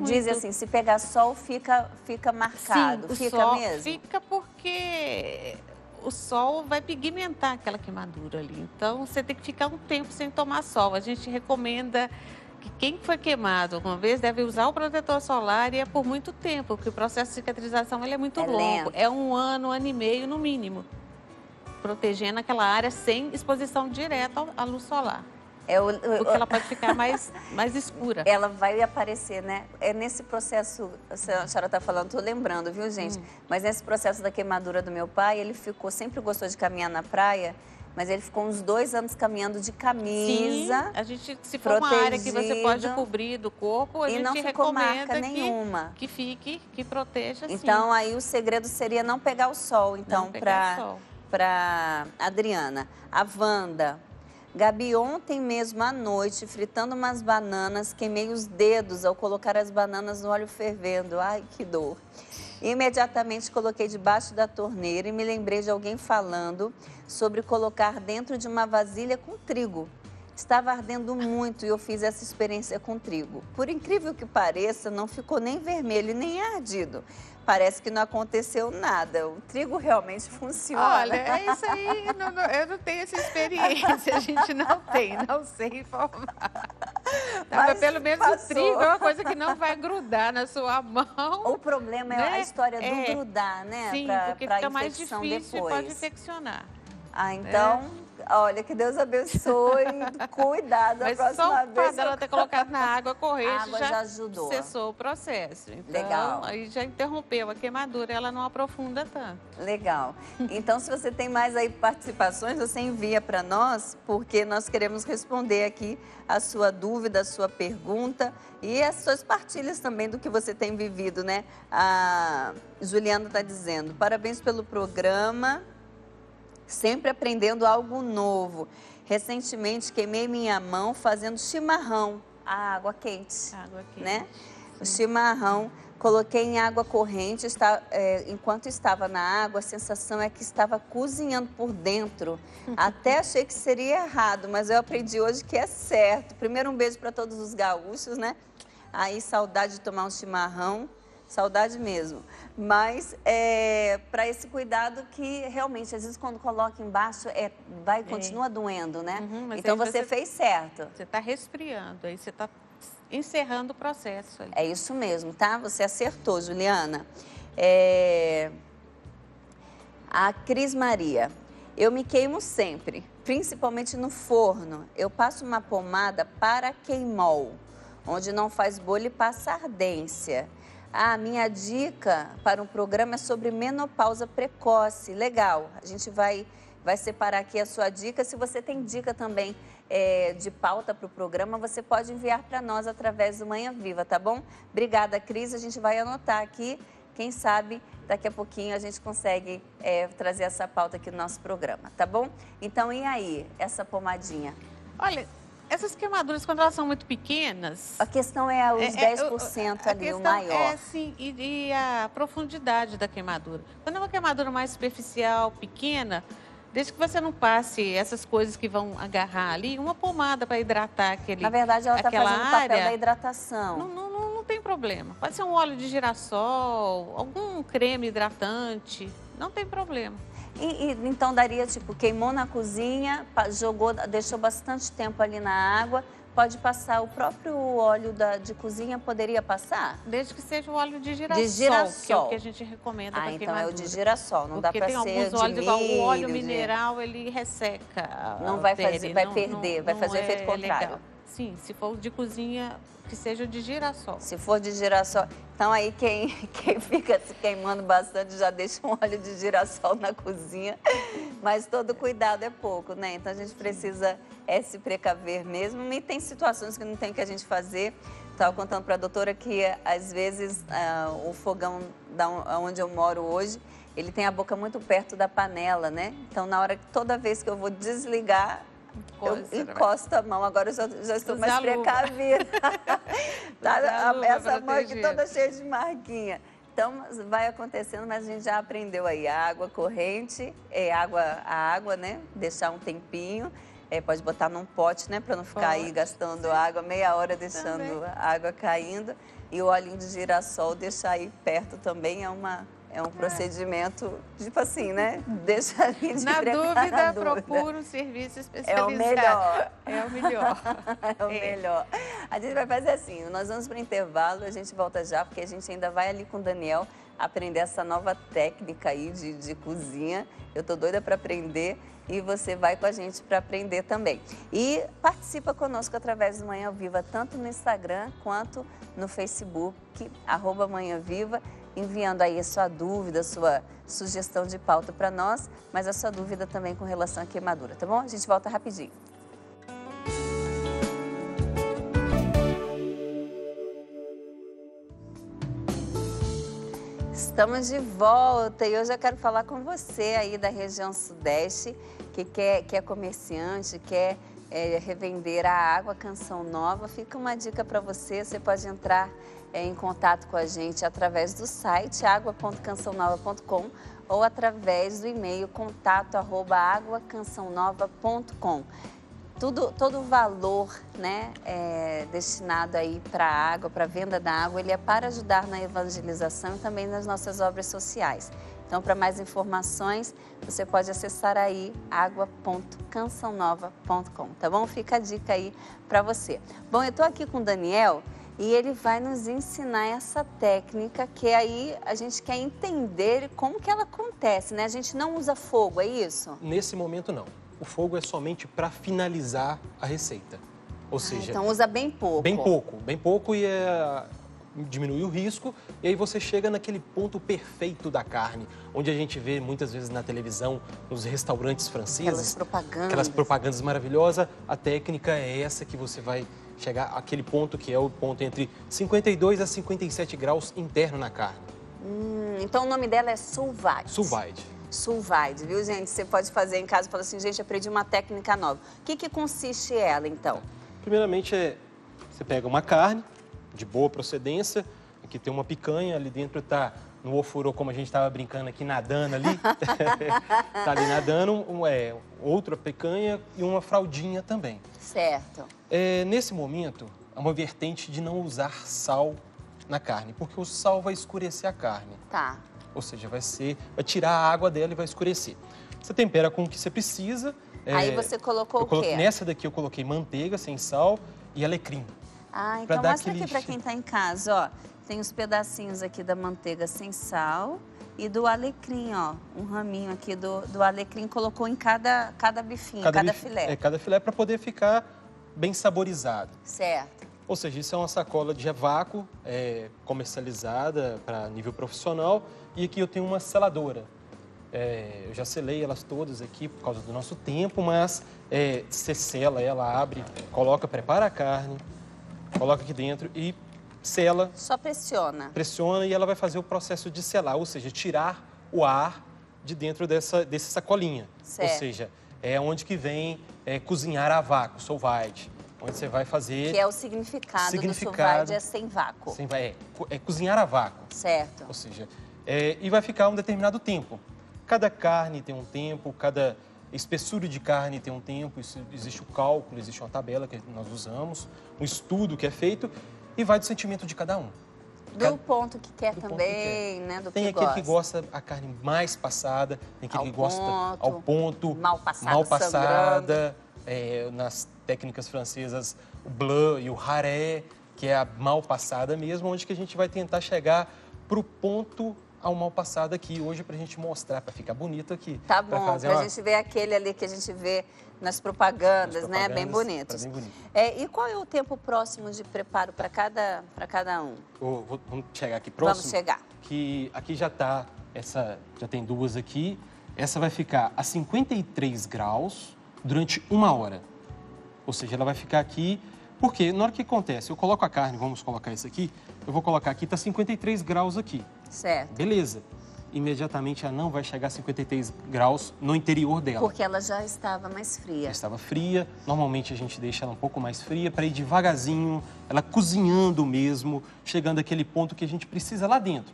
[SPEAKER 2] diz assim, se pegar sol, fica marcado.
[SPEAKER 3] Sim,
[SPEAKER 2] fica mesmo?
[SPEAKER 3] Fica porque o sol vai pigmentar aquela queimadura ali. Então, você tem que ficar um tempo sem tomar sol. A gente recomenda que quem foi queimado alguma vez deve usar o protetor solar e é por muito tempo, porque o processo de cicatrização ele é muito longo.
[SPEAKER 2] Lento.
[SPEAKER 3] É 1 ano, 1 ano e meio no mínimo, protegendo aquela área sem exposição direta à luz solar. Porque ela pode ficar mais escura.
[SPEAKER 2] Ela vai aparecer, né? É nesse processo, a senhora está falando, estou lembrando, viu, gente? Mas nesse processo da queimadura do meu pai, ele sempre gostou de caminhar na praia, mas ele ficou uns 2 anos caminhando de camisa.
[SPEAKER 3] Sim, a gente, se for uma área que você pode cobrir do corpo, a gente
[SPEAKER 2] não ficou marca
[SPEAKER 3] recomenda
[SPEAKER 2] nenhuma.
[SPEAKER 3] que fique, que proteja, sim.
[SPEAKER 2] Então, aí o segredo seria não pegar o sol, então, para Adriana. A Wanda. Gabi, ontem mesmo à noite, fritando umas bananas, queimei os dedos ao colocar as bananas no óleo fervendo. Ai, que dor. Imediatamente coloquei debaixo da torneira e me lembrei de alguém falando sobre colocar dentro de uma vasilha com trigo. Estava ardendo muito e eu fiz essa experiência com trigo. Por incrível que pareça, não ficou nem vermelho nem ardido. Parece que não aconteceu nada. O trigo realmente funciona.
[SPEAKER 3] Olha, é isso aí. Eu não tenho essa experiência. A gente não tem, não sei informar. Mas pelo menos o trigo é uma coisa que não vai grudar na sua mão.
[SPEAKER 2] O problema é a história do grudar, né?
[SPEAKER 3] Sim, porque fica mais difícil e pode infeccionar.
[SPEAKER 2] Ah, então, olha, que Deus abençoe, cuidado da próxima vez.
[SPEAKER 3] Mas ela ter colocado na água corrente
[SPEAKER 2] já ajudou.
[SPEAKER 3] Cessou o processo. Então,
[SPEAKER 2] legal.
[SPEAKER 3] Aí já interrompeu a queimadura, ela não aprofunda tanto.
[SPEAKER 2] Legal. Então, se você tem mais aí participações, você envia para nós, porque nós queremos responder aqui a sua dúvida, a sua pergunta e as suas partilhas também do que você tem vivido, né? A Juliana está dizendo, parabéns pelo programa. Sempre aprendendo algo novo. Recentemente, queimei minha mão fazendo chimarrão, a água quente. Né? O chimarrão, coloquei em água corrente, enquanto estava na água, a sensação é que estava cozinhando por dentro. Até achei que seria errado, mas eu aprendi hoje que é certo. Primeiro, um beijo para todos os gaúchos, né? Aí, saudade de tomar um chimarrão. Saudade mesmo. Mas para esse cuidado que realmente, às vezes, quando coloca embaixo, continua doendo, né? Então você fez certo.
[SPEAKER 3] Você está resfriando, aí você está encerrando o processo. Ali.
[SPEAKER 2] É isso mesmo, tá? Você acertou, Juliana. A Cris Maria. Eu me queimo sempre, principalmente no forno. Eu passo uma pomada para queimol, onde não faz bolha e passa ardência. A minha dica para um programa é sobre menopausa precoce. Legal, a gente vai separar aqui a sua dica. Se você tem dica também de pauta para o programa, você pode enviar para nós através do Manhã Viva, tá bom? Obrigada, Cris. A gente vai anotar aqui. Quem sabe, daqui a pouquinho a gente consegue trazer essa pauta aqui no nosso programa, tá bom? Então, e aí, essa pomadinha?
[SPEAKER 3] Olha... Essas queimaduras, quando elas são muito pequenas...
[SPEAKER 2] A questão é os 10% ali, o maior.
[SPEAKER 3] Sim, e a profundidade da queimadura. Quando é uma queimadura mais superficial, pequena, desde que você não passe essas coisas que vão agarrar ali, uma pomada para hidratar aquele...
[SPEAKER 2] Na verdade, ela está fazendo o papel da hidratação.
[SPEAKER 3] Não tem problema. Pode ser um óleo de girassol, algum creme hidratante, não tem problema.
[SPEAKER 2] Então daria, tipo, queimou na cozinha, deixou bastante tempo ali na água, pode passar o próprio óleo de cozinha, poderia passar?
[SPEAKER 3] Desde que seja o óleo de girassol, que é o que a gente recomenda para queimadura.
[SPEAKER 2] Então é o de girassol, não dá para ser de milho.
[SPEAKER 3] Porque tem alguns óleos, igual o óleo mineral, ele resseca.
[SPEAKER 2] Não vai fazer, vai perder, vai fazer o efeito contrário.
[SPEAKER 3] Legal. Sim, se for de cozinha, que seja de girassol.
[SPEAKER 2] Se for de girassol. Então, aí quem fica se queimando bastante já deixa um óleo de girassol na cozinha. Mas todo cuidado é pouco, né? Então, a gente precisa se precaver mesmo. E tem situações que não tem o que a gente fazer. Estava contando para a doutora que, às vezes, o fogão onde eu moro hoje, ele tem a boca muito perto da panela, né? Então, toda vez que eu vou desligar... Eu encosto a mão, agora eu já estou mais precavida. Essa mão aqui toda cheia de marquinha. Então, vai acontecendo, mas a gente já aprendeu aí. A água corrente, a água, né? Deixar um tempinho. Pode botar num pote, né? Para não ficar aí gastando água, meia hora deixando a água caindo. E o olhinho de girassol deixar aí perto também é um procedimento, tipo assim, né? Deixa ali de
[SPEAKER 3] Na dúvida, procura um serviço especializado.
[SPEAKER 2] É o melhor.
[SPEAKER 3] É o melhor.
[SPEAKER 2] É o melhor. A gente vai fazer assim, nós vamos para o intervalo, a gente volta já, porque a gente ainda vai ali com o Daniel aprender essa nova técnica aí de cozinha. Eu tô doida para aprender. e você vai com a gente para aprender também. E participa conosco através do Manhã Viva, tanto no Instagram quanto no Facebook, @Manhã Viva, enviando aí a sua dúvida, a sua sugestão de pauta para nós, mas a sua dúvida também com relação à queimadura, tá bom? A gente volta rapidinho. Estamos de volta e hoje eu quero falar com você aí da região sudeste, que é comerciante, quer revender a água Canção Nova. Fica uma dica para você, você pode entrar em contato com a gente através do site agua.cançãonova.com ou através do e-mail contato@aguacançãonova.com. Todo o valor, né, destinado aí para a água, para a venda da água, ele é para ajudar na evangelização e também nas nossas obras sociais. Então, para mais informações, você pode acessar aí agua.cançãonova.com, tá bom? Fica a dica aí para você. Bom, eu estou aqui com o Daniel e ele vai nos ensinar essa técnica que aí a gente quer entender como que ela acontece, né? A gente não usa fogo, é isso?
[SPEAKER 6] Nesse momento, não. O fogo é somente para finalizar a receita. Ou seja...
[SPEAKER 2] Então usa bem pouco.
[SPEAKER 6] Bem pouco e diminui o risco. E aí você chega naquele ponto perfeito da carne, onde a gente vê muitas vezes na televisão, nos restaurantes franceses. Aquelas propagandas maravilhosas. A técnica é essa que você vai chegar àquele ponto que é o ponto entre 52 a 57 graus interno na carne.
[SPEAKER 2] Então o nome dela é sous vide.
[SPEAKER 6] Sous vide.
[SPEAKER 2] Sous vide, viu, gente? Você pode fazer em casa e falar assim, gente, aprendi uma técnica nova. O que consiste ela, então?
[SPEAKER 6] Primeiramente, você pega uma carne de boa procedência, aqui tem uma picanha, ali dentro tá no ofurô, como a gente estava brincando aqui, nadando ali. Tá ali nadando, outra picanha e uma fraldinha também.
[SPEAKER 2] Certo.
[SPEAKER 6] Nesse momento, é uma vertente de não usar sal na carne, porque o sal vai escurecer a carne.
[SPEAKER 2] Tá.
[SPEAKER 6] Ou seja, vai tirar a água dela e vai escurecer. Você tempera com o que você precisa.
[SPEAKER 2] Aí você colocou o quê?
[SPEAKER 6] Nessa daqui eu coloquei manteiga sem sal e alecrim.
[SPEAKER 2] Ah, então mostra aqui para quem está em casa, ó. Tem os pedacinhos aqui da manteiga sem sal e do alecrim, ó. Um raminho aqui do alecrim, colocou em cada bifinho, cada filé.
[SPEAKER 6] Cada filé para poder ficar bem saborizado.
[SPEAKER 2] Certo.
[SPEAKER 6] Ou seja, isso é uma sacola de vácuo comercializada para nível profissional. E aqui eu tenho uma seladora. Eu já selei elas todas aqui por causa do nosso tempo, mas você sela ela, abre, prepara a carne, coloca aqui dentro e sela.
[SPEAKER 2] Só pressiona.
[SPEAKER 6] Pressiona e ela vai fazer o processo de selar, ou seja, tirar o ar de dentro dessa sacolinha.
[SPEAKER 2] Certo.
[SPEAKER 6] Ou seja, é onde que vem cozinhar a vácuo, sous vide. Onde você vai fazer...
[SPEAKER 2] Que é o significado do sous vide, é sem vácuo.
[SPEAKER 6] É cozinhar a vácuo.
[SPEAKER 2] Certo.
[SPEAKER 6] Ou seja, e vai ficar um determinado tempo. Cada carne tem um tempo, cada espessura de carne tem um tempo, existe o cálculo, existe uma tabela que nós usamos, um estudo que é feito e vai do sentimento de cada um.
[SPEAKER 2] Do ponto que quer também, né? Do
[SPEAKER 6] tem
[SPEAKER 2] que
[SPEAKER 6] aquele que gosta a carne mais passada, tem aquele que gosta ao ponto,
[SPEAKER 2] mal passada,
[SPEAKER 6] nas técnicas francesas, o blanc e o raré, que é a mal passada mesmo, onde que a gente vai tentar chegar para o ponto ao mal passado aqui hoje para a gente mostrar, para ficar bonito aqui.
[SPEAKER 2] Tá bom, para a gente ver aquele ali que a gente vê nas propagandas, né? Bem bonitos.
[SPEAKER 6] Bem bonito.
[SPEAKER 2] E qual é o tempo próximo de preparo para cada um?
[SPEAKER 6] Vamos chegar aqui próximo?
[SPEAKER 2] Vamos chegar.
[SPEAKER 6] Que aqui já tem duas aqui. Essa vai ficar a 53 graus durante 1 hora. Ou seja, ela vai ficar aqui, porque na hora que acontece, eu coloco a carne, vamos colocar isso aqui, eu vou colocar aqui, está 53 graus aqui.
[SPEAKER 2] Certo.
[SPEAKER 6] Beleza. Imediatamente ela não vai chegar a 53 graus no interior dela.
[SPEAKER 2] Porque ela já estava mais fria.
[SPEAKER 6] Já estava fria. Normalmente a gente deixa ela um pouco mais fria para ir devagarzinho, ela cozinhando mesmo, chegando àquele ponto que a gente precisa lá dentro.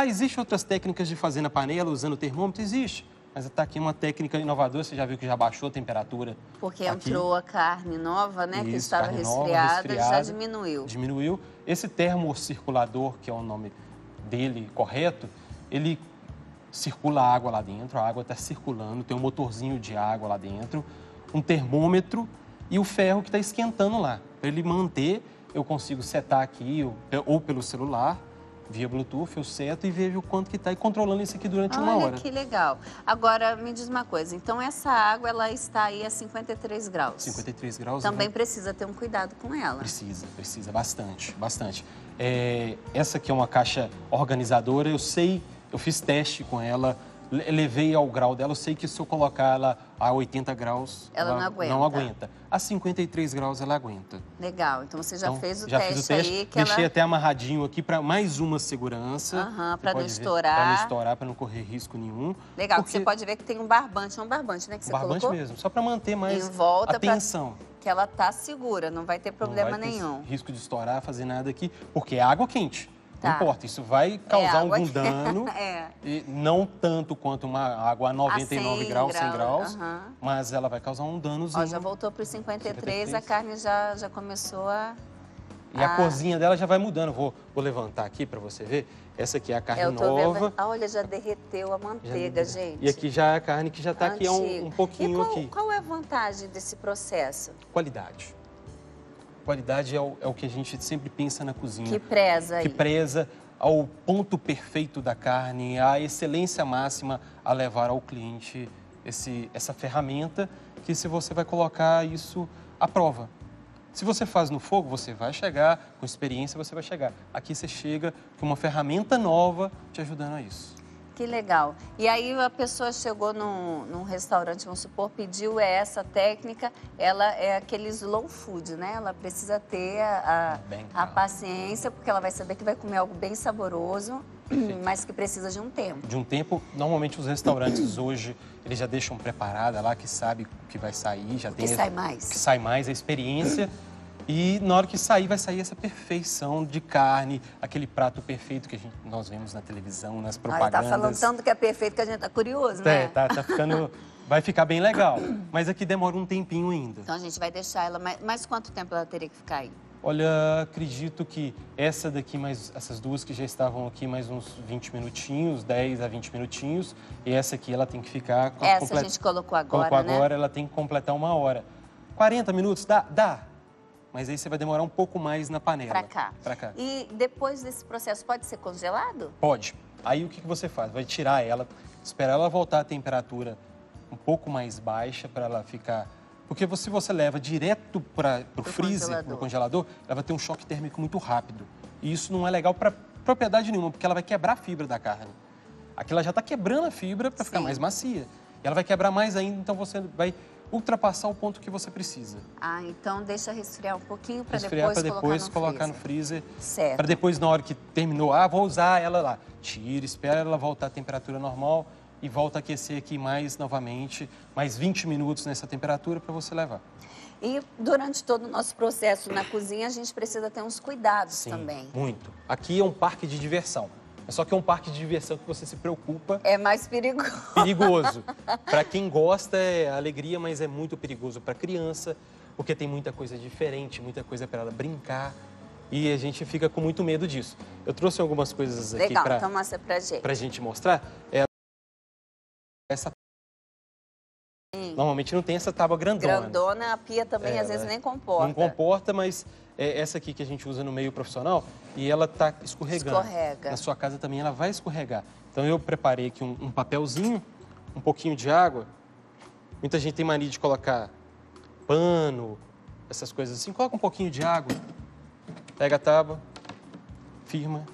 [SPEAKER 6] Existem outras técnicas de fazer na panela usando o termômetro? Existe. Mas está aqui uma técnica inovadora, você já viu que já baixou a temperatura.
[SPEAKER 2] Porque
[SPEAKER 6] aqui.
[SPEAKER 2] Entrou a carne nova, né?
[SPEAKER 6] Isso,
[SPEAKER 2] que estava resfriada, já diminuiu.
[SPEAKER 6] Diminuiu. Esse termocirculador, que é o nome dele correto, ele circula a água lá dentro, a água está circulando, tem um motorzinho de água lá dentro, um termômetro e o ferro que está esquentando lá. Para ele manter, eu consigo setar aqui, ou pelo celular, via Bluetooth, eu seto e vejo o quanto que está e controlando isso aqui durante uma hora.
[SPEAKER 2] Olha que legal. Agora, me diz uma coisa, então essa água, ela está aí a 53 graus.
[SPEAKER 6] 53 graus.
[SPEAKER 2] Também precisa ter um cuidado com ela.
[SPEAKER 6] Precisa, bastante, bastante. Essa aqui é uma caixa organizadora, eu fiz teste com ela, levei ao grau dela, eu sei que se eu colocar ela a 80 graus,
[SPEAKER 2] ela não aguenta.
[SPEAKER 6] A 53 graus ela aguenta.
[SPEAKER 2] Legal, então você já fez o
[SPEAKER 6] já
[SPEAKER 2] teste,
[SPEAKER 6] fiz o teste
[SPEAKER 2] aí.
[SPEAKER 6] Deixei até amarradinho aqui para mais uma segurança.
[SPEAKER 2] Para não estourar.
[SPEAKER 6] Para não estourar, para não correr risco nenhum.
[SPEAKER 2] Legal, porque você pode ver que tem um barbante, né, que você colocou?
[SPEAKER 6] Barbante mesmo, só para manter mais
[SPEAKER 2] em volta
[SPEAKER 6] a tensão.
[SPEAKER 2] Que ela tá segura, não vai ter problema nenhum.
[SPEAKER 6] Não vai ter risco de estourar, fazer nada aqui, porque é água quente.
[SPEAKER 2] Tá.
[SPEAKER 6] Não importa, isso vai causar algum dano, e não tanto quanto uma água a 99 graus, 100 graus, mas ela vai causar um danozinho.
[SPEAKER 2] Ó, já voltou para os 53, a carne já começou a...
[SPEAKER 6] E a corzinha dela já vai mudando. Vou levantar aqui para você ver. Essa aqui é a carne nova.
[SPEAKER 2] Olha, já derreteu a manteiga, gente.
[SPEAKER 6] E aqui já é a carne que já está aqui há um pouquinho aqui.
[SPEAKER 2] Qual é a vantagem desse processo?
[SPEAKER 6] Qualidade. Qualidade é o que a gente sempre pensa na cozinha.
[SPEAKER 2] Que preza aí.
[SPEAKER 6] Que preza ao ponto perfeito da carne, à excelência máxima a levar ao cliente essa ferramenta que se você vai colocar isso à prova. Se você faz no fogo, você vai chegar, com experiência você vai chegar. Aqui você chega com uma ferramenta nova te ajudando a isso.
[SPEAKER 2] Que legal. E aí a pessoa chegou num restaurante, vamos supor, pediu essa técnica, ela é aquele slow food, né? Ela precisa ter a paciência, porque ela vai saber que vai comer algo bem saboroso, mas que precisa de um tempo.
[SPEAKER 6] De um tempo, normalmente os restaurantes hoje, eles já deixam preparada lá, que sabe o que vai sair, já tem...
[SPEAKER 2] Que sai mais.
[SPEAKER 6] Que sai mais, a experiência. E na hora que sair, vai sair essa perfeição de carne, aquele prato perfeito que nós vemos na televisão, nas propagandas.
[SPEAKER 2] Tá falando tanto que é perfeito que a gente tá curioso, né?
[SPEAKER 6] Tá ficando... Vai ficar bem legal, mas aqui demora um tempinho ainda.
[SPEAKER 2] Então a gente vai deixar ela... Mas quanto tempo ela teria que ficar aí?
[SPEAKER 6] Olha, acredito que essa daqui, mais essas duas que já estavam aqui, mais uns 20 minutinhos, 10 a 20 minutinhos. E essa aqui, ela tem que ficar...
[SPEAKER 2] Essa a gente colocou agora, né?
[SPEAKER 6] Ela tem que completar 1 hora. 40 minutos, dá. Mas aí você vai demorar um pouco mais na panela.
[SPEAKER 2] Pra cá. E depois desse processo, pode ser congelado?
[SPEAKER 6] Pode. Aí o que você faz? Vai tirar ela, esperar ela voltar à temperatura um pouco mais baixa para ela ficar... Porque se você leva direto para o freezer, para o congelador, ela vai ter um choque térmico muito rápido. E isso não é legal para propriedade nenhuma, porque ela vai quebrar a fibra da carne. Aqui ela já está quebrando a fibra para ficar mais macia. E ela vai quebrar mais ainda, então você vai ultrapassar o ponto que você precisa.
[SPEAKER 2] Então deixa resfriar um pouquinho para
[SPEAKER 6] depois colocar no freezer.
[SPEAKER 2] Certo.
[SPEAKER 6] Para depois, na hora que terminou, vou usar ela lá. Tira, espera ela voltar à temperatura normal e volta a aquecer aqui novamente, mais 20 minutos nessa temperatura para você levar.
[SPEAKER 2] E durante todo o nosso processo na cozinha, a gente precisa ter uns cuidados também.
[SPEAKER 6] Muito. Aqui é um parque de diversão. Só que é um parque de diversão que você se preocupa.
[SPEAKER 2] É mais perigoso.
[SPEAKER 6] Perigoso. Para quem gosta é alegria, mas é muito perigoso para criança, porque tem muita coisa diferente, muita coisa para ela brincar. E a gente fica com muito medo disso. Eu trouxe algumas coisas aqui
[SPEAKER 2] então mostra pra gente
[SPEAKER 6] mostrar. Essa... Normalmente não tem essa tábua grandona.
[SPEAKER 2] A pia também às vezes nem comporta.
[SPEAKER 6] Não comporta, mas essa aqui que a gente usa no meio profissional e ela tá escorregando.
[SPEAKER 2] Escorrega.
[SPEAKER 6] Na sua casa também ela vai escorregar. Então eu preparei aqui um papelzinho, um pouquinho de água. Muita gente tem mania de colocar pano, essas coisas assim. Coloca um pouquinho de água, pega a tábua, firma.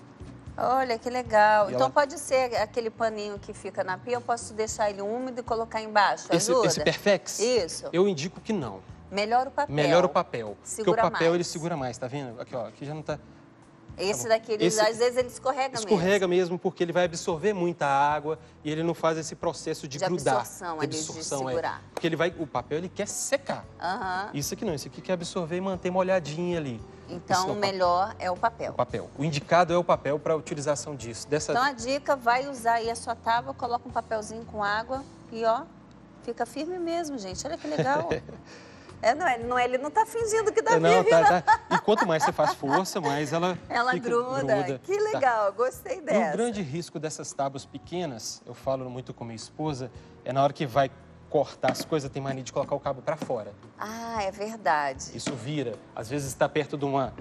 [SPEAKER 2] Olha, que legal. Então pode ser aquele paninho que fica na pia, eu posso deixar ele úmido e colocar embaixo, ajuda?
[SPEAKER 6] Esse Perfex?
[SPEAKER 2] Isso.
[SPEAKER 6] Eu indico que não.
[SPEAKER 2] Melhor o papel.
[SPEAKER 6] Melhor o papel.
[SPEAKER 2] Segura
[SPEAKER 6] porque o papel
[SPEAKER 2] mais.
[SPEAKER 6] Ele segura mais, tá vendo? Aqui, ó, aqui já não tá...
[SPEAKER 2] Esse daqui, às vezes ele
[SPEAKER 6] escorrega mesmo, porque ele vai absorver muita água e ele não faz esse processo de grudar.
[SPEAKER 2] De segurar.
[SPEAKER 6] Porque o papel ele quer secar. Isso aqui não, isso aqui quer absorver e manter molhadinho ali.
[SPEAKER 2] Então, o melhor é o papel.
[SPEAKER 6] O papel. O indicado é o papel para a utilização disso.
[SPEAKER 2] Então, a dica, vai usar aí a sua tábua, coloca um papelzinho com água e, fica firme mesmo, gente. Olha que legal. Ele não está fingindo que está firme,
[SPEAKER 6] não. E quanto mais você faz força, mais ela gruda.
[SPEAKER 2] Que legal, gostei dessa.
[SPEAKER 6] E o grande risco dessas tábuas pequenas, eu falo muito com minha esposa, é na hora que vai cortar as coisas, tem mania de colocar o cabo para fora.
[SPEAKER 2] É verdade.
[SPEAKER 6] Isso vira. Às vezes está perto de uma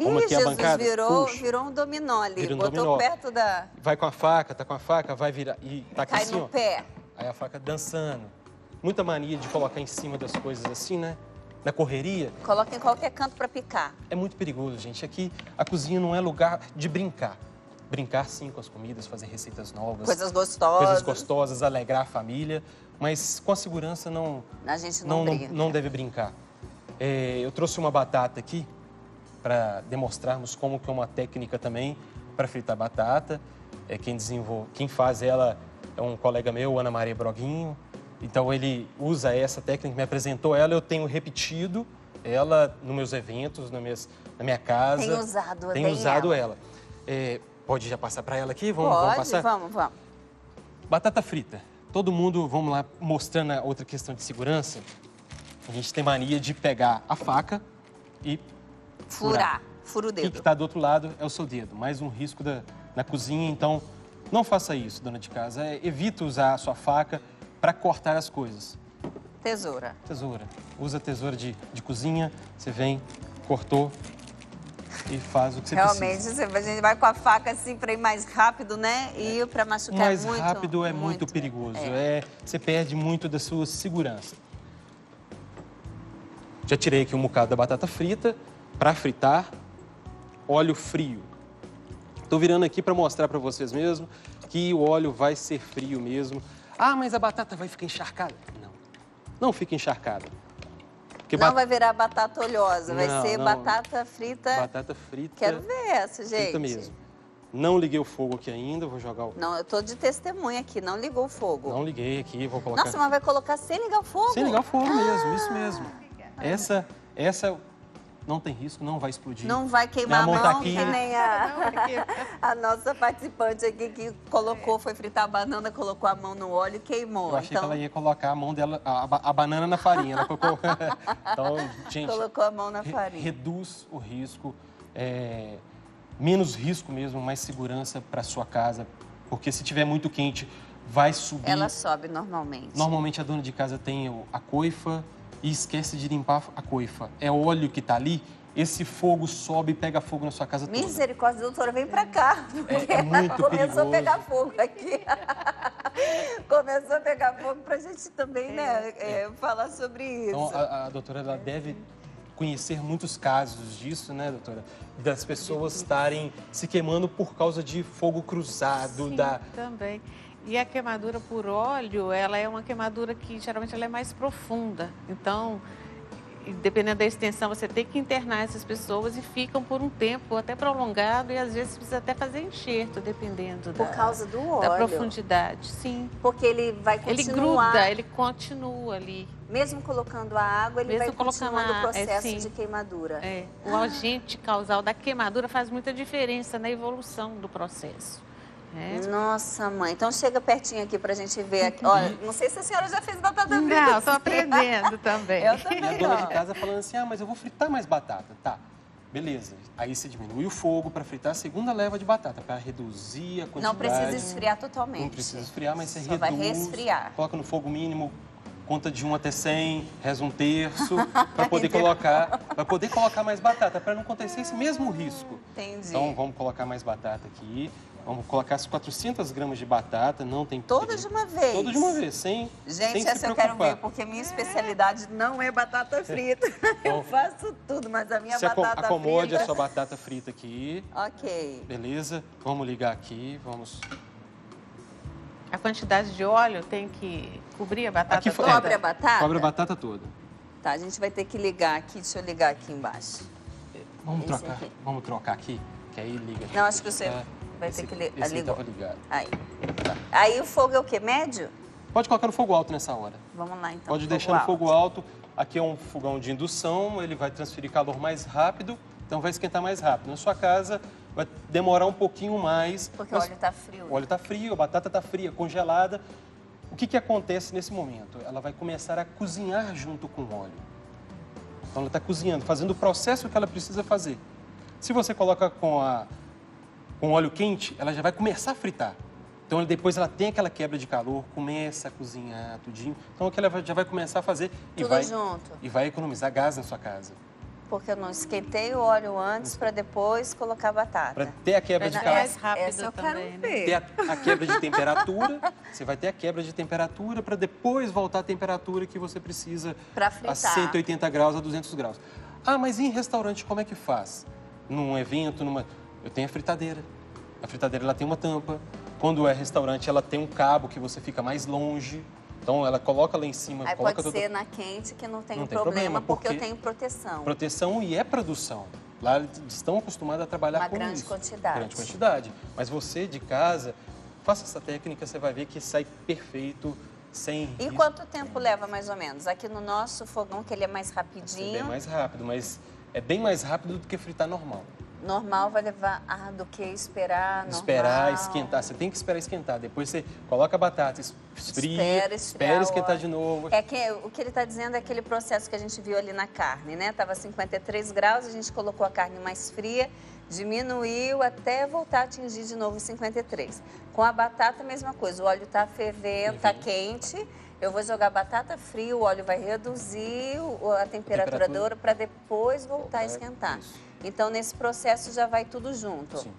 [SPEAKER 6] Como aqui é a bancada,
[SPEAKER 2] virou um dominó ali,
[SPEAKER 6] vira um
[SPEAKER 2] botou
[SPEAKER 6] dominó.
[SPEAKER 2] perto da...
[SPEAKER 6] Vai com a faca, tá com a faca, vai virar e tá aqui
[SPEAKER 2] Cai
[SPEAKER 6] assim,
[SPEAKER 2] no
[SPEAKER 6] ó.
[SPEAKER 2] pé.
[SPEAKER 6] Aí a faca dançando. Muita mania de colocar em cima das coisas assim, né? Na correria.
[SPEAKER 2] Coloca em qualquer canto para picar.
[SPEAKER 6] É muito perigoso, gente. Aqui a cozinha não é lugar de brincar. Brincar sim com as comidas, fazer receitas novas.
[SPEAKER 2] Coisas gostosas.
[SPEAKER 6] Coisas gostosas, alegrar a família. Mas com a segurança
[SPEAKER 2] A gente não brinca.
[SPEAKER 6] Não deve brincar. Eu trouxe uma batata aqui para demonstrarmos como que é uma técnica também para fritar batata. Quem faz ela é um colega meu, Ana Maria Broguinho. Então ele usa essa técnica, me apresentou ela, eu tenho repetido ela nos meus eventos, na minha casa.
[SPEAKER 2] Tenho usado
[SPEAKER 6] ela. Pode já passar para ela aqui?
[SPEAKER 2] Vamos
[SPEAKER 6] passar?
[SPEAKER 2] Vamos.
[SPEAKER 6] Batata frita. Todo mundo, vamos lá, mostrando a outra questão de segurança. A gente tem mania de pegar a faca e
[SPEAKER 2] fura o dedo.
[SPEAKER 6] O que está do outro lado é o seu dedo. Mais um risco na cozinha, então não faça isso, dona de casa. Evita usar a sua faca para cortar as coisas.
[SPEAKER 2] Tesoura.
[SPEAKER 6] Usa tesoura de cozinha, você vem, cortou e faz o que você
[SPEAKER 2] Realmente,
[SPEAKER 6] precisa.
[SPEAKER 2] a gente vai com a faca assim para ir mais rápido, né? E para machucar
[SPEAKER 6] mais
[SPEAKER 2] muito.
[SPEAKER 6] Mais rápido é muito perigoso. Você perde muito da sua segurança. Já tirei aqui um bocado da batata frita para fritar. Óleo frio. Estou virando aqui para mostrar para vocês mesmo que o óleo vai ser frio mesmo. Ah, mas a batata vai ficar encharcada? Não fica encharcada.
[SPEAKER 2] Não vai virar batata oleosa, vai ser batata frita.
[SPEAKER 6] Batata frita.
[SPEAKER 2] Quero ver essa, gente.
[SPEAKER 6] Frita mesmo. Não liguei o fogo aqui ainda, vou jogar o...
[SPEAKER 2] Não, eu tô de testemunha aqui, não ligou o fogo.
[SPEAKER 6] Não liguei aqui, vou colocar...
[SPEAKER 2] Nossa, mas vai colocar sem ligar o fogo?
[SPEAKER 6] Sem ligar o fogo mesmo, isso mesmo. Essa não tem risco, não vai explodir.
[SPEAKER 2] Não vai queimar a mão,
[SPEAKER 6] tá aqui,
[SPEAKER 2] que nem a nossa participante aqui que foi fritar a banana, colocou a mão no óleo e queimou.
[SPEAKER 6] Eu achei que ela ia colocar a mão dela, a banana na farinha. Ela colocou... Então, gente...
[SPEAKER 2] Colocou a mão na farinha.
[SPEAKER 6] Reduz o risco, menos risco mesmo, mais segurança para sua casa. Porque se tiver muito quente, vai subir.
[SPEAKER 2] Ela sobe normalmente.
[SPEAKER 6] Normalmente a dona de casa tem a coifa e esquece de limpar a coifa. É óleo que está ali, esse fogo sobe e pega fogo na sua casa toda.
[SPEAKER 2] Misericórdia, doutora, vem pra cá.
[SPEAKER 6] É muito
[SPEAKER 2] começou
[SPEAKER 6] perigoso.
[SPEAKER 2] A pegar fogo aqui. Começou a pegar fogo pra gente também, né, falar sobre isso.
[SPEAKER 6] Então, a doutora ela deve conhecer muitos casos disso, né, doutora? Das pessoas estarem se queimando por causa de fogo cruzado.
[SPEAKER 3] Sim, também. E a queimadura por óleo, ela é uma queimadura que geralmente ela é mais profunda. Então, dependendo da extensão, você tem que internar essas pessoas e ficam por um tempo até prolongado e às vezes precisa até fazer enxerto, dependendo
[SPEAKER 2] por causa do óleo.
[SPEAKER 3] Da profundidade. Sim.
[SPEAKER 2] Porque ele vai continuar.
[SPEAKER 3] Ele gruda, ele continua ali.
[SPEAKER 2] Mesmo colocando a água, ele vai continuando o processo de queimadura.
[SPEAKER 3] O agente causal da queimadura faz muita diferença na evolução do processo.
[SPEAKER 2] Nossa, mãe. Então chega pertinho aqui pra gente ver. Aqui. Olha, não sei se a senhora já fez batata frita.
[SPEAKER 3] Não, tô aprendendo também.
[SPEAKER 2] Eu também.
[SPEAKER 6] E a dona de casa falando assim, mas eu vou fritar mais batata. Tá, beleza. Aí você diminui o fogo para fritar a segunda leva de batata, para reduzir a quantidade.
[SPEAKER 2] Não precisa esfriar totalmente.
[SPEAKER 6] Não precisa esfriar, mas você
[SPEAKER 2] reduz. Vai resfriar.
[SPEAKER 6] Coloca no fogo mínimo, conta de 1 até 100, reza um terço, para poder colocar mais batata, para não acontecer esse mesmo risco.
[SPEAKER 2] Entendi.
[SPEAKER 6] Então vamos colocar mais batata aqui. Vamos colocar as 400 gramas de batata, não tem...
[SPEAKER 2] Todas de uma vez?
[SPEAKER 6] Todas de uma vez, sem
[SPEAKER 2] Gente, essa eu quero ver, porque minha especialidade não é batata frita. Eu faço tudo, mas a minha batata frita...
[SPEAKER 6] Acomode a sua batata frita aqui.
[SPEAKER 2] Ok.
[SPEAKER 6] Beleza? Vamos ligar aqui, vamos...
[SPEAKER 3] A quantidade de óleo tem que cobrir a batata toda?
[SPEAKER 2] Cobre a batata?
[SPEAKER 6] Cobre a batata toda.
[SPEAKER 2] Tá, a gente vai ter que ligar aqui. Deixa eu ligar aqui embaixo.
[SPEAKER 6] Vamos trocar aqui, que aí liga.
[SPEAKER 2] Não, acho que você... Vai ter que ligar.
[SPEAKER 6] Esse estava ligado.
[SPEAKER 2] Aí. Tá. Aí o fogo é o quê? Médio?
[SPEAKER 6] Pode colocar no fogo alto nessa hora.
[SPEAKER 2] Vamos lá, então.
[SPEAKER 6] Pode deixar no fogo alto. Aqui é um fogão de indução, ele vai transferir calor mais rápido, então vai esquentar mais rápido. Na sua casa vai demorar um pouquinho mais.
[SPEAKER 2] Porque o óleo está frio.
[SPEAKER 6] O óleo está frio, a batata está fria, congelada. O que acontece nesse momento? Ela vai começar a cozinhar junto com o óleo. Então ela está cozinhando, fazendo o processo que ela precisa fazer. Se você coloca com óleo quente, ela já vai começar a fritar. Então, depois ela tem aquela quebra de calor, começa a cozinhar tudinho. Então, ela já vai começar a fazer
[SPEAKER 2] tudo junto.
[SPEAKER 6] E vai economizar gás na sua casa.
[SPEAKER 2] porque eu não esquentei o óleo antes para depois colocar a batata.
[SPEAKER 6] Para ter a quebra de
[SPEAKER 3] mais rápido
[SPEAKER 2] essa eu
[SPEAKER 3] também,
[SPEAKER 2] quero ver.
[SPEAKER 6] ter a quebra de temperatura, você vai ter a quebra de temperatura para depois voltar à temperatura que você precisa
[SPEAKER 2] para fritar.
[SPEAKER 6] A 180 graus, a 200 graus. Ah, mas em restaurante como é que faz? Num evento, eu tenho a fritadeira. A fritadeira ela tem uma tampa. Quando é restaurante, ela tem um cabo que você fica mais longe. Então, ela coloca lá em cima.
[SPEAKER 2] Aí
[SPEAKER 6] coloca
[SPEAKER 2] pode ser na quente que não tem
[SPEAKER 6] tem
[SPEAKER 2] problema, porque eu tenho proteção.
[SPEAKER 6] Proteção e é produção. Lá eles estão acostumados a trabalhar com
[SPEAKER 2] grande
[SPEAKER 6] isso.
[SPEAKER 2] quantidade.
[SPEAKER 6] Grande quantidade. Mas você, de casa, faça essa técnica, você vai ver que sai perfeito, sem
[SPEAKER 2] E
[SPEAKER 6] risco.
[SPEAKER 2] quanto tempo leva, mais ou menos? Aqui no nosso fogão, que ele é mais rapidinho.
[SPEAKER 6] É bem mais rápido, mas é bem mais rápido do que fritar normal.
[SPEAKER 2] Normal vai levar, do que esperar, normal.
[SPEAKER 6] Esperar, esquentar. Você tem que esperar esquentar. Depois você coloca a batata, esfria, espera esquentar de novo.
[SPEAKER 2] É que o que ele está dizendo é aquele processo que a gente viu ali na carne, né? Tava 53 graus, a gente colocou a carne mais fria, diminuiu até voltar a atingir de novo 53. Com a batata, a mesma coisa. O óleo está fervendo, está quente. Eu vou jogar batata fria, o óleo vai reduzir a temperatura da hora para depois voltar a esquentar.
[SPEAKER 6] Isso.
[SPEAKER 2] Então, nesse processo já vai tudo junto.
[SPEAKER 6] Sim.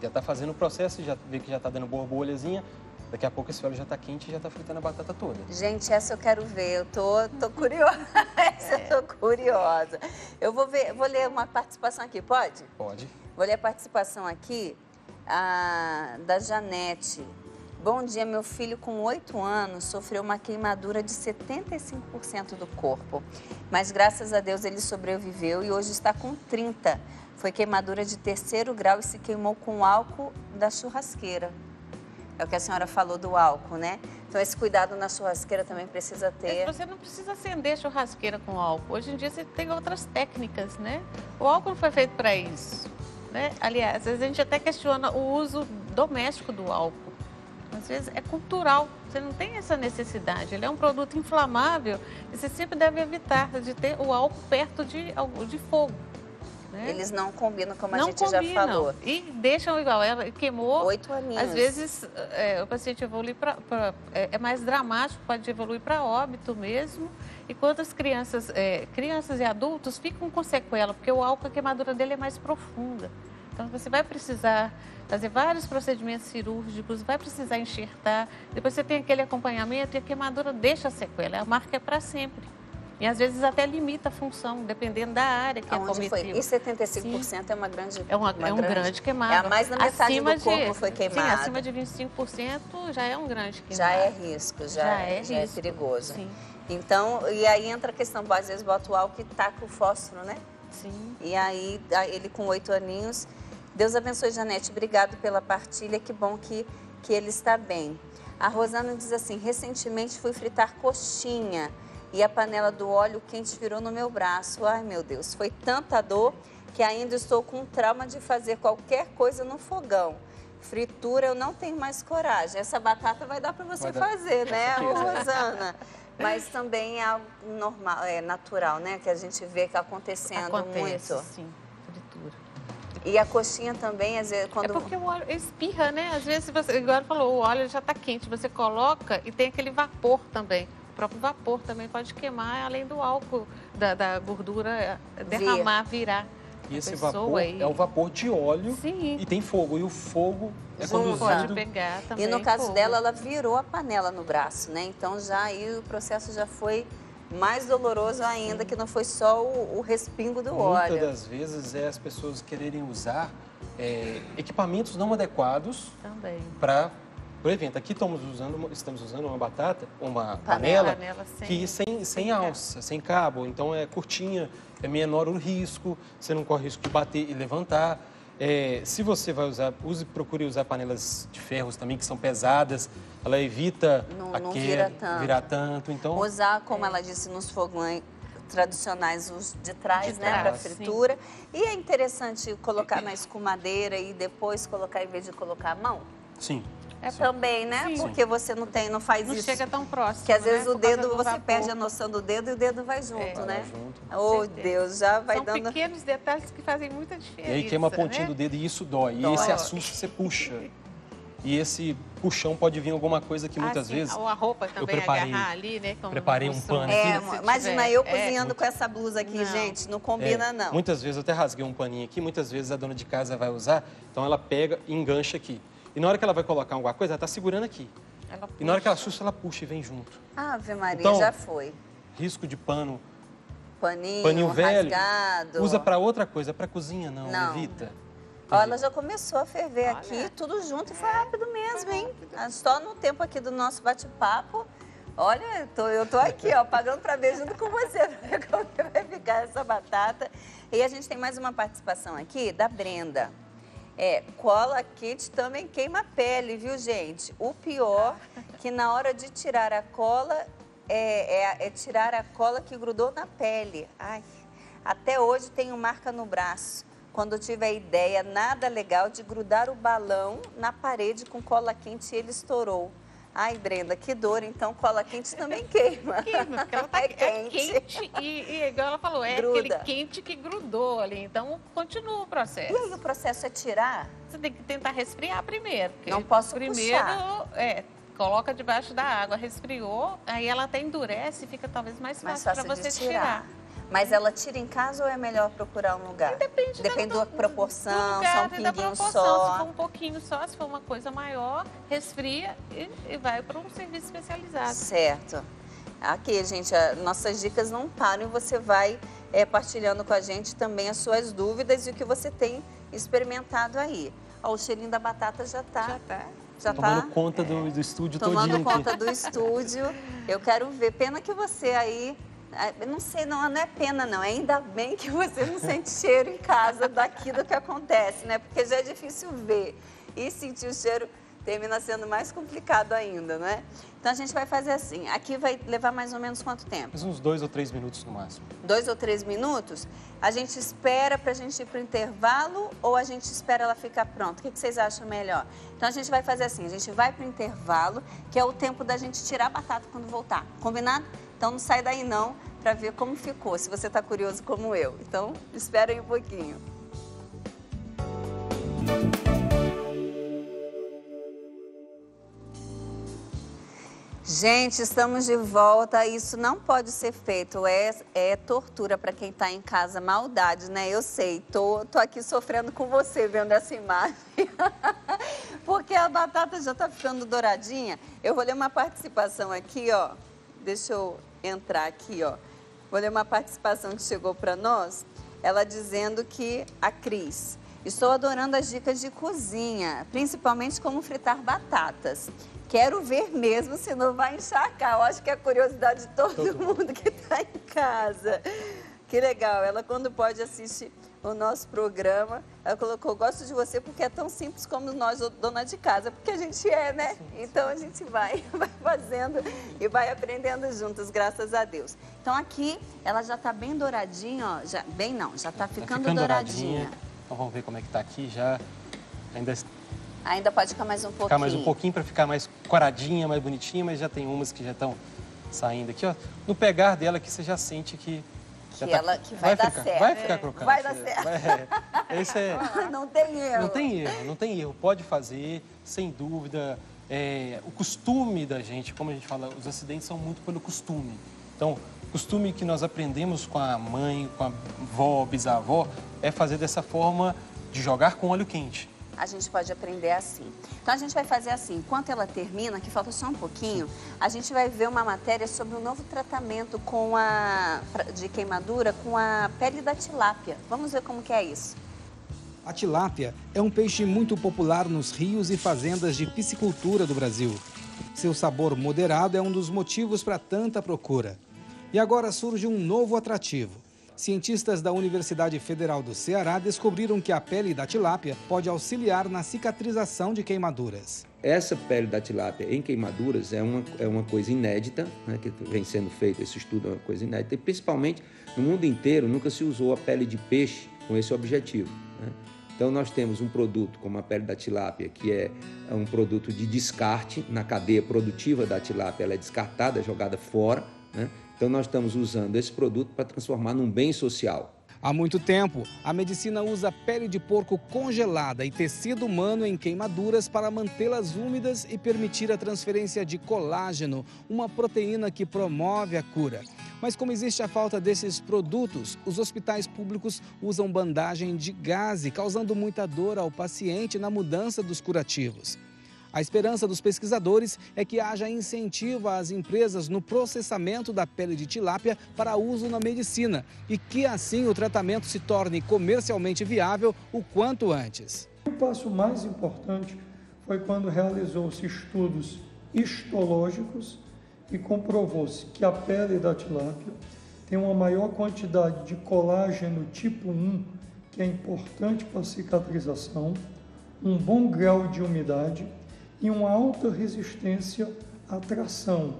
[SPEAKER 6] Já está fazendo o processo, já vê que já está dando bolhazinha. Daqui a pouco esse óleo já está quente e já está fritando a batata toda.
[SPEAKER 2] Gente, essa eu quero ver. Eu tô curiosa. Essa eu tô curiosa. Eu vou ler uma participação aqui, pode?
[SPEAKER 6] Pode.
[SPEAKER 2] Vou ler a participação aqui da Janete. Bom dia, meu filho com 8 anos sofreu uma queimadura de 75% do corpo. Mas graças a Deus ele sobreviveu e hoje está com 30. Foi queimadura de 3º grau e se queimou com álcool da churrasqueira. É o que a senhora falou do álcool, né? Então esse cuidado na churrasqueira também precisa ter.
[SPEAKER 3] Você não precisa acender churrasqueira com álcool. Hoje em dia você tem outras técnicas, né? O álcool não foi feito para isso, né? Aliás, às vezes a gente até questiona o uso doméstico do álcool. Às vezes é cultural, você não tem essa necessidade. Ele é um produto inflamável e você sempre deve evitar de ter o álcool perto de fogo. Né?
[SPEAKER 2] Eles não combinam, como a gente já falou.
[SPEAKER 3] E deixam igual. Ela queimou.
[SPEAKER 2] 8 aninhos.
[SPEAKER 3] Às vezes o paciente evolui é mais dramático, pode evoluir para óbito mesmo. E quantas crianças e adultos ficam com sequela, porque o álcool, a queimadura dele é mais profunda. Então você vai precisar fazer vários procedimentos cirúrgicos, vai precisar enxertar. Depois você tem aquele acompanhamento e a queimadura deixa a sequela. A marca é para sempre. E às vezes até limita a função, dependendo da área que acometeu.
[SPEAKER 2] Foi? E 75% Sim. É uma grande
[SPEAKER 3] grande queimado.
[SPEAKER 2] É a mais da metade do corpo foi queimado.
[SPEAKER 3] Sim, acima de 25% já é um grande queimado.
[SPEAKER 2] Já é risco, já é perigoso. Sim. Então, e aí entra a questão, às vezes bota o álcool e taca o fósforo, né?
[SPEAKER 3] Sim.
[SPEAKER 2] E aí, ele com 8 aninhos... Deus abençoe, Janete. Obrigado pela partilha. Que bom que ele está bem. A Rosana diz assim, recentemente fui fritar coxinha e a panela do óleo quente virou no meu braço. Ai, meu Deus, foi tanta dor que ainda estou com trauma de fazer qualquer coisa no fogão. Fritura eu não tenho mais coragem. Essa batata vai dar para você fazer, né, Rosana? Mas também é algo normal, natural, né? Que a gente vê que acontecendo muito.
[SPEAKER 3] Sim, fritura.
[SPEAKER 2] E a coxinha também, às vezes, quando...
[SPEAKER 3] É porque o óleo espirra, né? Às vezes, você, igual falou, o óleo já está quente, você coloca e tem aquele vapor também. O próprio vapor também pode queimar, além do álcool, da gordura virar.
[SPEAKER 6] E esse vapor é o vapor de óleo.
[SPEAKER 3] Sim.
[SPEAKER 6] E tem fogo. E o fogo é conduzido...
[SPEAKER 3] Pode pegar também.
[SPEAKER 2] E no caso
[SPEAKER 3] fogo.
[SPEAKER 2] dela, ela virou a panela no braço, né? Então, já aí o processo já foi... mais doloroso ainda, que não foi só o respingo do óleo.
[SPEAKER 6] Muitas das vezes as pessoas quererem usar equipamentos não adequados para o evento. Aqui estamos usando uma batata, uma panela que sem alça, sem cabo. Então é curtinha, é menor o risco, você não corre risco de bater e levantar. Se você vai usar, procure usar panelas de ferros também, que são pesadas, ela evita
[SPEAKER 2] não
[SPEAKER 6] virar tanto. Então,
[SPEAKER 2] usar, como ela disse, nos fogões tradicionais, os de trás, né, para fritura. Sim. E é interessante colocar na escumadeira e depois colocar, em vez de colocar a mão?
[SPEAKER 6] Sim.
[SPEAKER 2] Também, né? Sim. Porque você não faz isso.
[SPEAKER 3] Não chega tão próximo,
[SPEAKER 2] que às vezes o dedo, você perde a noção do dedo e o dedo vai junto, né? Oh, Deus, já vai dando...
[SPEAKER 3] São pequenos detalhes que fazem muita diferença.
[SPEAKER 6] E aí queima a pontinha do dedo e isso dói. E esse assusto você puxa. e esse puxão pode vir alguma coisa que muitas vezes...
[SPEAKER 3] Ou a roupa também agarrar ali, né?
[SPEAKER 6] Preparei um pano aqui.
[SPEAKER 2] Imagina eu cozinhando com essa blusa aqui, gente, não combina não.
[SPEAKER 6] Muitas vezes eu até rasguei um paninho aqui, muitas vezes a dona de casa vai usar, então ela pega e engancha aqui. E na hora que ela vai colocar alguma coisa, ela tá segurando aqui. E na hora que ela assusta, ela puxa e vem junto.
[SPEAKER 2] Ave Maria,
[SPEAKER 6] então,
[SPEAKER 2] já foi.
[SPEAKER 6] Risco de
[SPEAKER 2] paninho
[SPEAKER 6] velho,
[SPEAKER 2] rasgado.
[SPEAKER 6] Usa para outra coisa, para cozinha não, evita.
[SPEAKER 2] Ó, ela já começou a ferver aqui, tudo junto, e foi rápido mesmo, hein? Só no tempo aqui do nosso bate-papo. Olha, eu tô aqui, ó, pagando para ver junto com você, pra ver como que vai ficar essa batata. E a gente tem mais uma participação aqui da Brenda. Cola quente também queima a pele, viu, gente? O pior que na hora de tirar a cola, é tirar a cola que grudou na pele. Ai, até hoje tenho marca no braço. Quando eu tive a ideia nada legal de grudar o balão na parede com cola quente e ele estourou. Ai, Brenda, que dor. Então, cola quente também queima.
[SPEAKER 3] Queima, porque ela tá quente e igual ela falou, aquele quente que grudou ali. Então, continua o processo.
[SPEAKER 2] E aí, o processo é tirar?
[SPEAKER 3] Você tem que tentar resfriar primeiro.
[SPEAKER 2] Não posso
[SPEAKER 3] puxar. Coloca debaixo da água, resfriou, aí ela até endurece e fica talvez mais fácil para você tirar.
[SPEAKER 2] Mas ela tira em casa ou é melhor procurar um lugar?
[SPEAKER 3] Depende
[SPEAKER 2] da proporção,
[SPEAKER 3] lugar,
[SPEAKER 2] só um pinguinho só.
[SPEAKER 3] Se for um pouquinho só, se for uma coisa maior, resfria e vai para um serviço especializado.
[SPEAKER 2] Certo. Aqui, gente, nossas dicas não param e você vai partilhando com a gente também as suas dúvidas e o que você tem experimentado aí. Ó, o cheirinho da batata já tá
[SPEAKER 6] tomando conta do estúdio todinho.
[SPEAKER 2] Tomando conta do estúdio. Eu quero ver. Pena que você aí... Não sei, não é pena não, ainda bem que você não sente cheiro em casa daquilo que acontece, né? Porque já é difícil ver e sentir o cheiro termina sendo mais complicado ainda, né? Então a gente vai fazer assim, aqui vai levar mais ou menos quanto tempo?
[SPEAKER 6] Uns 2 ou 3 minutos no máximo.
[SPEAKER 2] 2 ou 3 minutos? A gente espera pra gente ir pro intervalo ou a gente espera ela ficar pronta? O que vocês acham melhor? Então a gente vai fazer assim, a gente vai pro intervalo, que é o tempo da gente tirar a batata quando voltar, combinado? Então não sai daí não, para ver como ficou, se você está curioso como eu. Então, espera aí um pouquinho. Gente, estamos de volta. Isso não pode ser feito. É tortura para quem está em casa, maldade, né? Eu sei, tô aqui sofrendo com você vendo essa imagem. Porque a batata já está ficando douradinha. Eu vou ler uma participação aqui, ó. Deixa eu entrar aqui, ó. Vou ler uma participação que chegou para nós. Ela dizendo que a Cris... Estou adorando as dicas de cozinha, principalmente como fritar batatas. Quero ver mesmo se não vai encharcar. Eu acho que é a curiosidade de todo mundo que está em casa. Que legal. Ela, quando pode, assiste o nosso programa. Ela colocou, gosto de você porque é tão simples como nós, dona de casa. Porque a gente é, né? Sim. Então, a gente vai fazendo e vai aprendendo juntos, graças a Deus. Então, aqui, ela já está bem douradinha, ó. Já está ficando douradinha.
[SPEAKER 6] Então, vamos ver como é que está aqui já.
[SPEAKER 2] Ainda pode ficar mais um pouquinho.
[SPEAKER 6] Ficar mais um pouquinho para ficar mais coradinha, mais bonitinha, mas já tem umas que já estão saindo aqui, ó. No pegar dela aqui você já sente que
[SPEAKER 2] vai dar certo.
[SPEAKER 6] Vai ficar crocante.
[SPEAKER 2] Vai dar certo. Não tem erro.
[SPEAKER 6] Não tem erro. Pode fazer, sem dúvida. O costume da gente, como a gente fala, os acidentes são muito pelo costume. Então, o costume que nós aprendemos com a mãe, com a avó, bisavó, é fazer dessa forma de jogar com óleo quente.
[SPEAKER 2] A gente pode aprender assim. Então, a gente vai fazer assim. Enquanto ela termina, que falta só um pouquinho, a gente vai ver uma matéria sobre um novo tratamento de queimadura com a pele da tilápia. Vamos ver como que é isso.
[SPEAKER 7] A tilápia é um peixe muito popular nos rios e fazendas de piscicultura do Brasil. Seu sabor moderado é um dos motivos para tanta procura. E agora surge um novo atrativo. Cientistas da Universidade Federal do Ceará descobriram que a pele da tilápia pode auxiliar na cicatrização de queimaduras.
[SPEAKER 8] Essa pele da tilápia em queimaduras é uma coisa inédita, né, que vem sendo feito, esse estudo é uma coisa inédita, e principalmente no mundo inteiro nunca se usou a pele de peixe com esse objetivo, né? Então nós temos um produto como a pele da tilápia, que é um produto de descarte, na cadeia produtiva da tilápia ela é descartada, jogada fora, né? Então nós estamos usando esse produto para transformar num bem social.
[SPEAKER 7] Há muito tempo, a medicina usa pele de porco congelada e tecido humano em queimaduras para mantê-las úmidas e permitir a transferência de colágeno, uma proteína que promove a cura. Mas como existe a falta desses produtos, os hospitais públicos usam bandagem de gaze, causando muita dor ao paciente na mudança dos curativos. A esperança dos pesquisadores é que haja incentivo às empresas no processamento da pele de tilápia para uso na medicina e que assim o tratamento se torne comercialmente viável o quanto antes.
[SPEAKER 9] O passo mais importante foi quando realizou-se estudos histológicos e comprovou-se que a pele da tilápia tem uma maior quantidade de colágeno tipo 1, que é importante para a cicatrização, um bom grau de umidade e uma alta resistência à tração.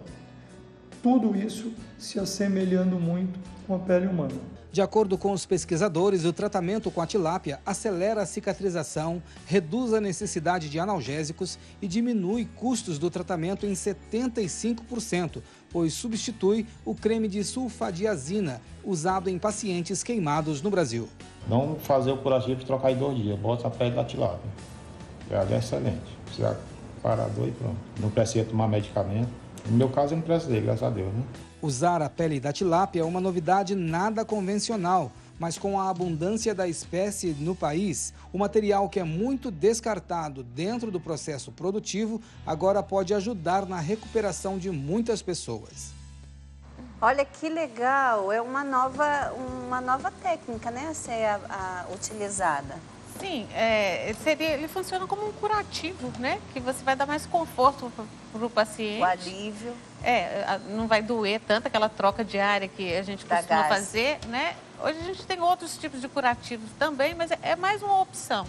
[SPEAKER 9] Tudo isso se assemelhando muito com a pele humana.
[SPEAKER 7] De acordo com os pesquisadores, o tratamento com a tilápia acelera a cicatrização, reduz a necessidade de analgésicos e diminui custos do tratamento em 75%, pois substitui o creme de sulfadiazina, usado em pacientes queimados no Brasil.
[SPEAKER 10] Não fazer o curativo de trocar em 2 dias, bota a pele da tilápia. É excelente. Precisa parar a dor e pronto. Não precisa tomar medicamento. No meu caso, eu não precisei, graças a Deus, né?
[SPEAKER 7] Usar a pele da tilápia é uma novidade nada convencional, mas com a abundância da espécie no país, o material que é muito descartado dentro do processo produtivo agora pode ajudar na recuperação de muitas pessoas.
[SPEAKER 2] Olha que legal, é uma nova técnica, né, a ser utilizada.
[SPEAKER 3] Sim, ele funciona como um curativo, né? Que você vai dar mais conforto para o paciente.
[SPEAKER 2] O alívio.
[SPEAKER 3] Não vai doer tanto aquela troca diária que a gente costuma fazer, né? Hoje a gente tem outros tipos de curativos também, mas é mais uma opção.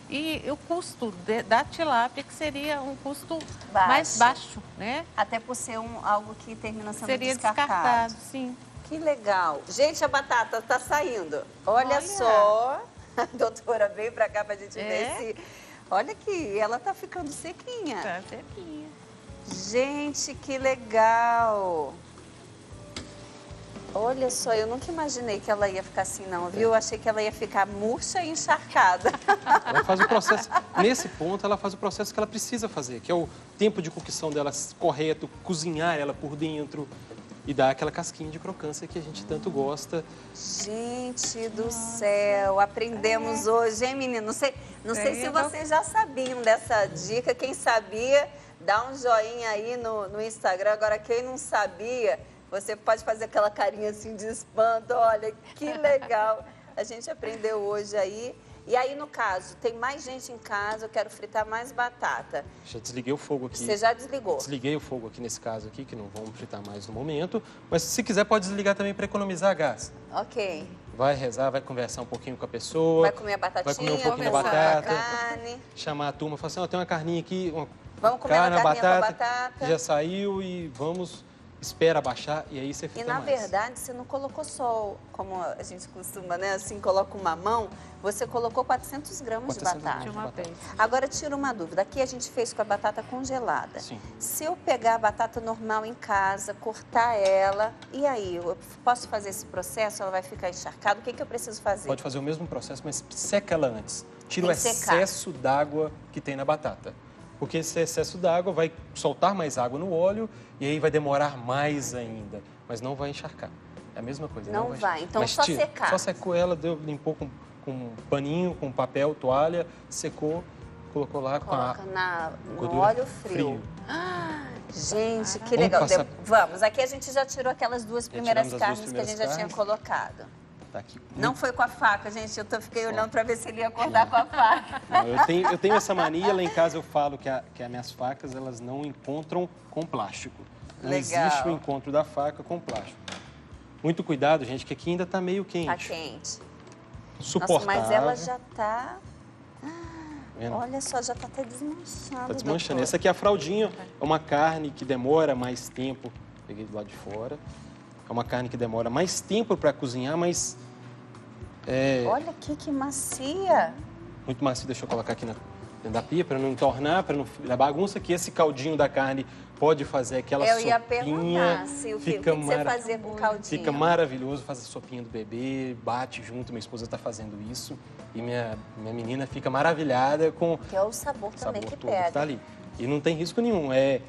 [SPEAKER 3] E o custo da tilápia, que seria um custo mais baixo, né?
[SPEAKER 2] Até por ser algo que termina sendo
[SPEAKER 3] seria descartado, sim.
[SPEAKER 2] Que legal. Gente, a batata está saindo. Olha só. A doutora veio para cá para a gente ver se... Olha aqui, ela tá ficando sequinha.
[SPEAKER 3] Tá sequinha.
[SPEAKER 2] Gente, que legal. Olha só, eu nunca imaginei que ela ia ficar assim não, viu? Eu achei que ela ia ficar murcha e encharcada.
[SPEAKER 6] Ela faz o processo, nesse ponto, ela faz o processo que ela precisa fazer, que é o tempo de cocção dela correto, cozinhar ela por dentro e dar aquela casquinha de crocância que a gente tanto gosta.
[SPEAKER 2] Gente do céu, aprendemos hoje, hein, menino? Não sei se vocês já sabiam dessa dica. Quem sabia, dá um joinha aí no Instagram. Agora, quem não sabia, você pode fazer aquela carinha assim de espanto. Olha, que legal. A gente aprendeu hoje aí. E aí, no caso, tem mais gente em casa, eu quero fritar mais batata.
[SPEAKER 6] Já desliguei o fogo aqui.
[SPEAKER 2] Você já desligou?
[SPEAKER 6] Desliguei o fogo aqui nesse caso aqui, que não vamos fritar mais no momento. Mas se quiser, pode desligar também para economizar gás.
[SPEAKER 2] Ok.
[SPEAKER 6] Vai rezar, vai conversar um pouquinho com a pessoa.
[SPEAKER 2] Vai comer a batatinha,
[SPEAKER 6] vai comer um pouquinho da batata.
[SPEAKER 2] Carne.
[SPEAKER 6] Chamar a turma, falar assim, tem uma carninha aqui,
[SPEAKER 2] vamos comer uma carninha com batata.
[SPEAKER 6] Já saiu e vamos... Espera baixar e aí você frita mais.
[SPEAKER 2] E na verdade, você não colocou só, como a gente costuma, né? Assim, coloca uma mão, você colocou 400 gramas de batata.
[SPEAKER 3] De uma vez.
[SPEAKER 2] Agora, tira uma dúvida. Aqui a gente fez com a batata congelada.
[SPEAKER 6] Sim.
[SPEAKER 2] Se eu pegar a batata normal em casa, cortar ela, e aí? Eu posso fazer esse processo? Ela vai ficar encharcada? O que eu preciso fazer?
[SPEAKER 6] Pode fazer o mesmo processo, mas seca ela antes. Tira o excesso d'água que tem na batata. Porque esse excesso d'água vai soltar mais água no óleo e aí vai demorar mais ainda, mas não vai encharcar. É a mesma coisa.
[SPEAKER 2] Não vai, então
[SPEAKER 6] mas
[SPEAKER 2] só secar.
[SPEAKER 6] Só secou ela, limpou com um paninho, com papel, toalha, secou, colocou lá com
[SPEAKER 2] no óleo frio. Gente, que legal. Vamos, aqui a gente já tirou aquelas duas primeiras carnes que a gente já tinha colocado.
[SPEAKER 6] Tá aqui.
[SPEAKER 2] Não foi com a faca, gente. Eu fiquei olhando para ver se ele ia acordar com a faca.
[SPEAKER 6] Não, eu tenho essa mania. Lá em casa eu falo que as minhas facas elas não encontram com plástico. Não existe o encontro da faca com plástico. Muito cuidado, gente, que aqui ainda está meio quente.
[SPEAKER 2] Tá quente.
[SPEAKER 6] Suportável.
[SPEAKER 2] Nossa, mas ela já está... olha só, já está até desmanchando.
[SPEAKER 6] Está desmanchando. Essa aqui é a fraldinha. É uma carne que demora mais tempo. Peguei do lado de fora. É uma carne que demora mais tempo para cozinhar, mas...
[SPEAKER 2] Olha aqui que macia.
[SPEAKER 6] Muito macia. Deixa eu colocar aqui dentro da pia, para não entornar, para não dar bagunça, que esse caldinho da carne pode fazer aquela sopinha. Eu ia perguntar
[SPEAKER 2] o que você fazia com caldinho.
[SPEAKER 6] Fica maravilhoso, faz a sopinha do bebê, bate junto, minha esposa está fazendo isso. E minha menina fica maravilhada com...
[SPEAKER 2] Que é o sabor também que
[SPEAKER 6] todo
[SPEAKER 2] pega.
[SPEAKER 6] Que tá ali. E não tem risco nenhum, é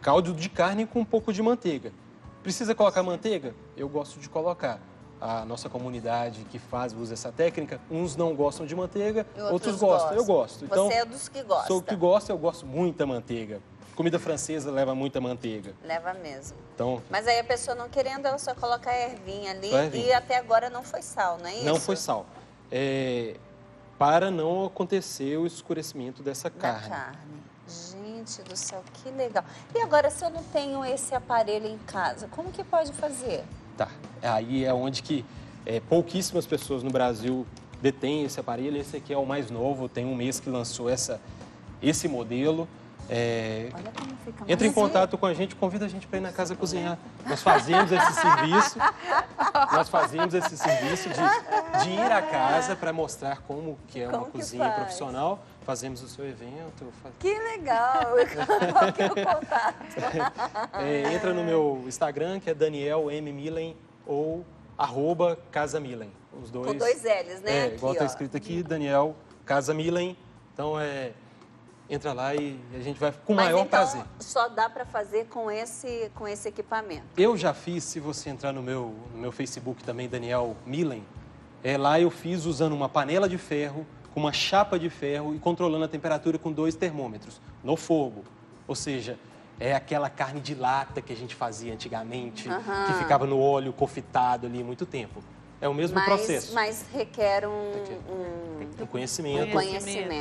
[SPEAKER 6] caldo de carne com um pouco de manteiga. Precisa colocar manteiga? Eu gosto de colocar. A nossa comunidade que usa essa técnica, uns não gostam de manteiga, outros gostam. Eu gosto. Então,
[SPEAKER 2] você é dos que gosta.
[SPEAKER 6] Sou o que gosta, eu gosto muita manteiga. Comida francesa leva muita manteiga.
[SPEAKER 2] Leva mesmo.
[SPEAKER 6] Então,
[SPEAKER 2] mas aí a pessoa não querendo, ela só coloca a ervinha ali e até agora não foi sal, não é isso?
[SPEAKER 6] Não foi sal. Para não acontecer o escurecimento dessa carne.
[SPEAKER 2] Gente do céu, que legal. E agora, se eu não tenho esse aparelho em casa, como que pode fazer?
[SPEAKER 6] Tá, aí é onde que pouquíssimas pessoas no Brasil detêm esse aparelho. Esse aqui é o mais novo, tem um mês que lançou esse modelo.
[SPEAKER 2] Olha como fica.
[SPEAKER 6] Entra em contato com a gente, convida a gente para ir na casa cozinhar. Nós fazemos esse serviço. Nós fazemos esse serviço de ir à casa para mostrar como que é uma cozinha profissional. Fazemos o seu evento.
[SPEAKER 2] Que legal! Qual que é o contato?
[SPEAKER 6] Entra no meu Instagram, que é Daniel M. Millen ou @CasaMillen. Os dois.
[SPEAKER 2] Com 2 L's, né?
[SPEAKER 6] Igual está escrito aqui, Daniel Casa Millen. Então, entra lá e a gente vai com o maior prazer.
[SPEAKER 2] Só dá para fazer com esse equipamento?
[SPEAKER 6] Eu já fiz, se você entrar no meu Facebook também, Daniel Millen, lá eu fiz usando uma panela de ferro, com uma chapa de ferro e controlando a temperatura com 2 termômetros no fogo. Ou seja, é aquela carne de lata que a gente fazia antigamente, que ficava no óleo confitado ali muito tempo. É o mesmo processo.
[SPEAKER 2] Mas requer
[SPEAKER 6] um conhecimento.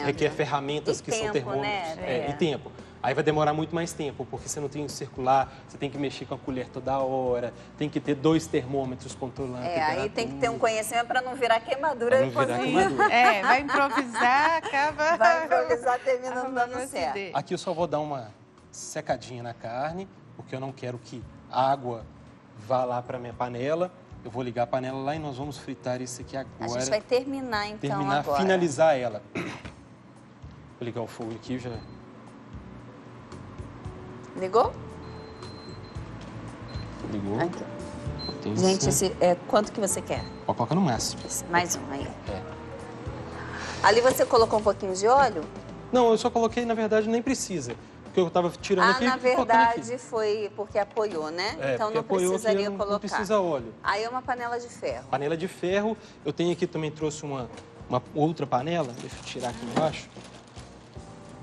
[SPEAKER 6] Requer ferramentas que são termômetros.
[SPEAKER 2] Né?
[SPEAKER 6] E tempo. Aí vai demorar muito mais tempo, porque você não tem que circular, você tem que mexer com a colher toda hora, tem que ter 2 termômetros controlando a temperatura.
[SPEAKER 2] Aí tem que ter um conhecimento para não virar queimadura depois.
[SPEAKER 3] Vai improvisar, acaba...
[SPEAKER 2] Vai improvisar, termina não dando certo.
[SPEAKER 6] Aqui eu só vou dar uma secadinha na carne, porque eu não quero que a água vá lá para minha panela. Eu vou ligar a panela lá e nós vamos fritar isso aqui agora.
[SPEAKER 2] A gente vai terminar então agora.
[SPEAKER 6] Finalizar ela. Vou ligar o fogo aqui já.
[SPEAKER 2] Ligou?
[SPEAKER 6] Ligou.
[SPEAKER 2] Aqui. Gente, quanto que você quer?
[SPEAKER 6] Pode colocar no máximo.
[SPEAKER 2] Mais um aí. Ali você colocou um pouquinho de óleo?
[SPEAKER 6] Não, eu só coloquei, na verdade, nem precisa. Porque eu estava tirando aqui.
[SPEAKER 2] Na verdade, foi porque apoiou, né? Então não precisaria colocar.
[SPEAKER 6] Não precisa óleo.
[SPEAKER 2] Aí é uma panela de ferro.
[SPEAKER 6] Panela de ferro. Eu tenho aqui também, trouxe uma outra panela. Deixa eu tirar aqui embaixo.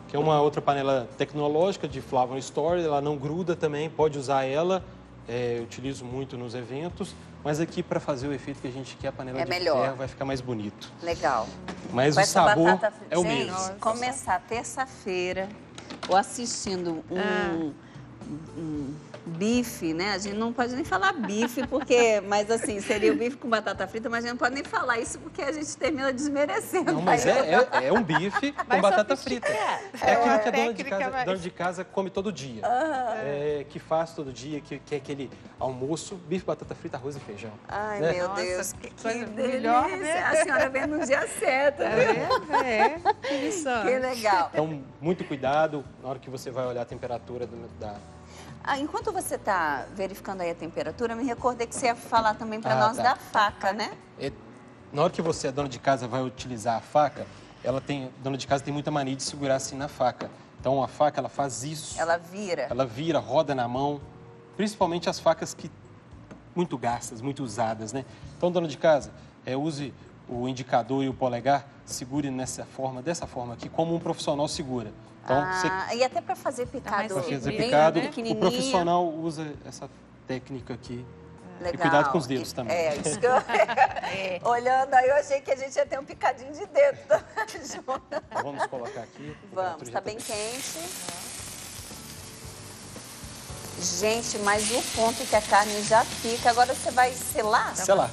[SPEAKER 6] Que é uma outra panela tecnológica de Flavor Store. Ela não gruda também, pode usar ela. Eu utilizo muito nos eventos. Mas aqui, para fazer o efeito que a gente quer, a panela de ferro vai ficar mais bonito.
[SPEAKER 2] Legal.
[SPEAKER 6] Mas o sabor é o mesmo.
[SPEAKER 2] Gente, começar terça-feira, ou assistindo um bife, né? A gente não pode nem falar bife, mas assim, seria o bife com batata frita, mas a gente não pode nem falar isso porque a gente termina desmerecendo.
[SPEAKER 6] Não, mas é um bife com batata frita. É aquilo que a dona de casa come todo dia. Que faz todo dia, que é aquele almoço, bife, batata frita, arroz e feijão.
[SPEAKER 2] Ai,
[SPEAKER 6] né?
[SPEAKER 2] meu Deus, que
[SPEAKER 3] melhor, né?
[SPEAKER 2] A senhora vem no dia certo, que legal.
[SPEAKER 6] Então, muito cuidado na hora que você vai olhar a temperatura da...
[SPEAKER 2] Enquanto você está verificando aí a temperatura, me recordei que você ia falar também para nós da faca, né?
[SPEAKER 6] Na hora que você, a dona de casa, vai utilizar a faca, a dona de casa tem muita mania de segurar assim na faca. Então, a faca, ela faz isso.
[SPEAKER 2] Ela vira.
[SPEAKER 6] Ela vira, roda na mão. Principalmente as facas muito gastas, muito usadas, né? Então, dona de casa, use o indicador e o polegar, segure dessa forma aqui, como um profissional segura. Então,
[SPEAKER 2] e até para fazer picado,
[SPEAKER 6] né? O profissional usa essa técnica aqui.
[SPEAKER 2] Legal.
[SPEAKER 6] E cuidado com os dedos também.
[SPEAKER 2] Isso que eu... Olhando aí, eu achei que a gente ia ter um picadinho de dedo.
[SPEAKER 6] Vamos colocar aqui.
[SPEAKER 2] Vamos, está bem quente. Gente, mas o ponto que a carne já fica, agora você vai selar?
[SPEAKER 6] Selar.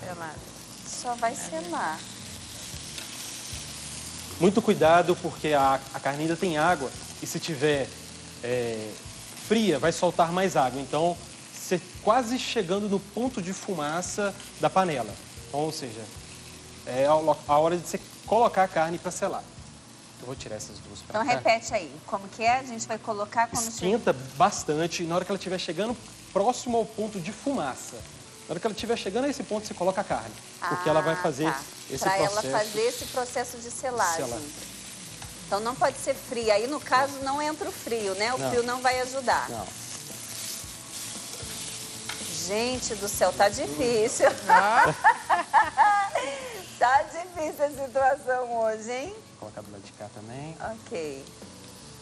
[SPEAKER 2] Só vai selar.
[SPEAKER 6] Muito cuidado, porque a carne ainda tem água e se tiver fria, vai soltar mais água. Então, você quase chegando no ponto de fumaça da panela. Então, ou seja, é a hora de você colocar a carne para selar. Eu vou tirar essas duas
[SPEAKER 2] Então
[SPEAKER 6] pra cá.
[SPEAKER 2] repete aí, como que é? A gente vai colocar quando
[SPEAKER 6] esquenta bastante, na hora que ela estiver chegando próximo ao ponto de fumaça. Na hora que ela estiver chegando a esse ponto, você coloca a carne. Porque ela vai fazer esse
[SPEAKER 2] pra
[SPEAKER 6] processo.
[SPEAKER 2] Para ela fazer esse processo de selagem.
[SPEAKER 6] Selar.
[SPEAKER 2] Então não pode ser fria. Aí, no caso, não entra o frio, né? O frio não vai ajudar.
[SPEAKER 6] Não.
[SPEAKER 2] Gente do céu, tá difícil. Tá difícil a situação hoje, hein?
[SPEAKER 6] Vou colocar do lado de cá também.
[SPEAKER 2] Ok.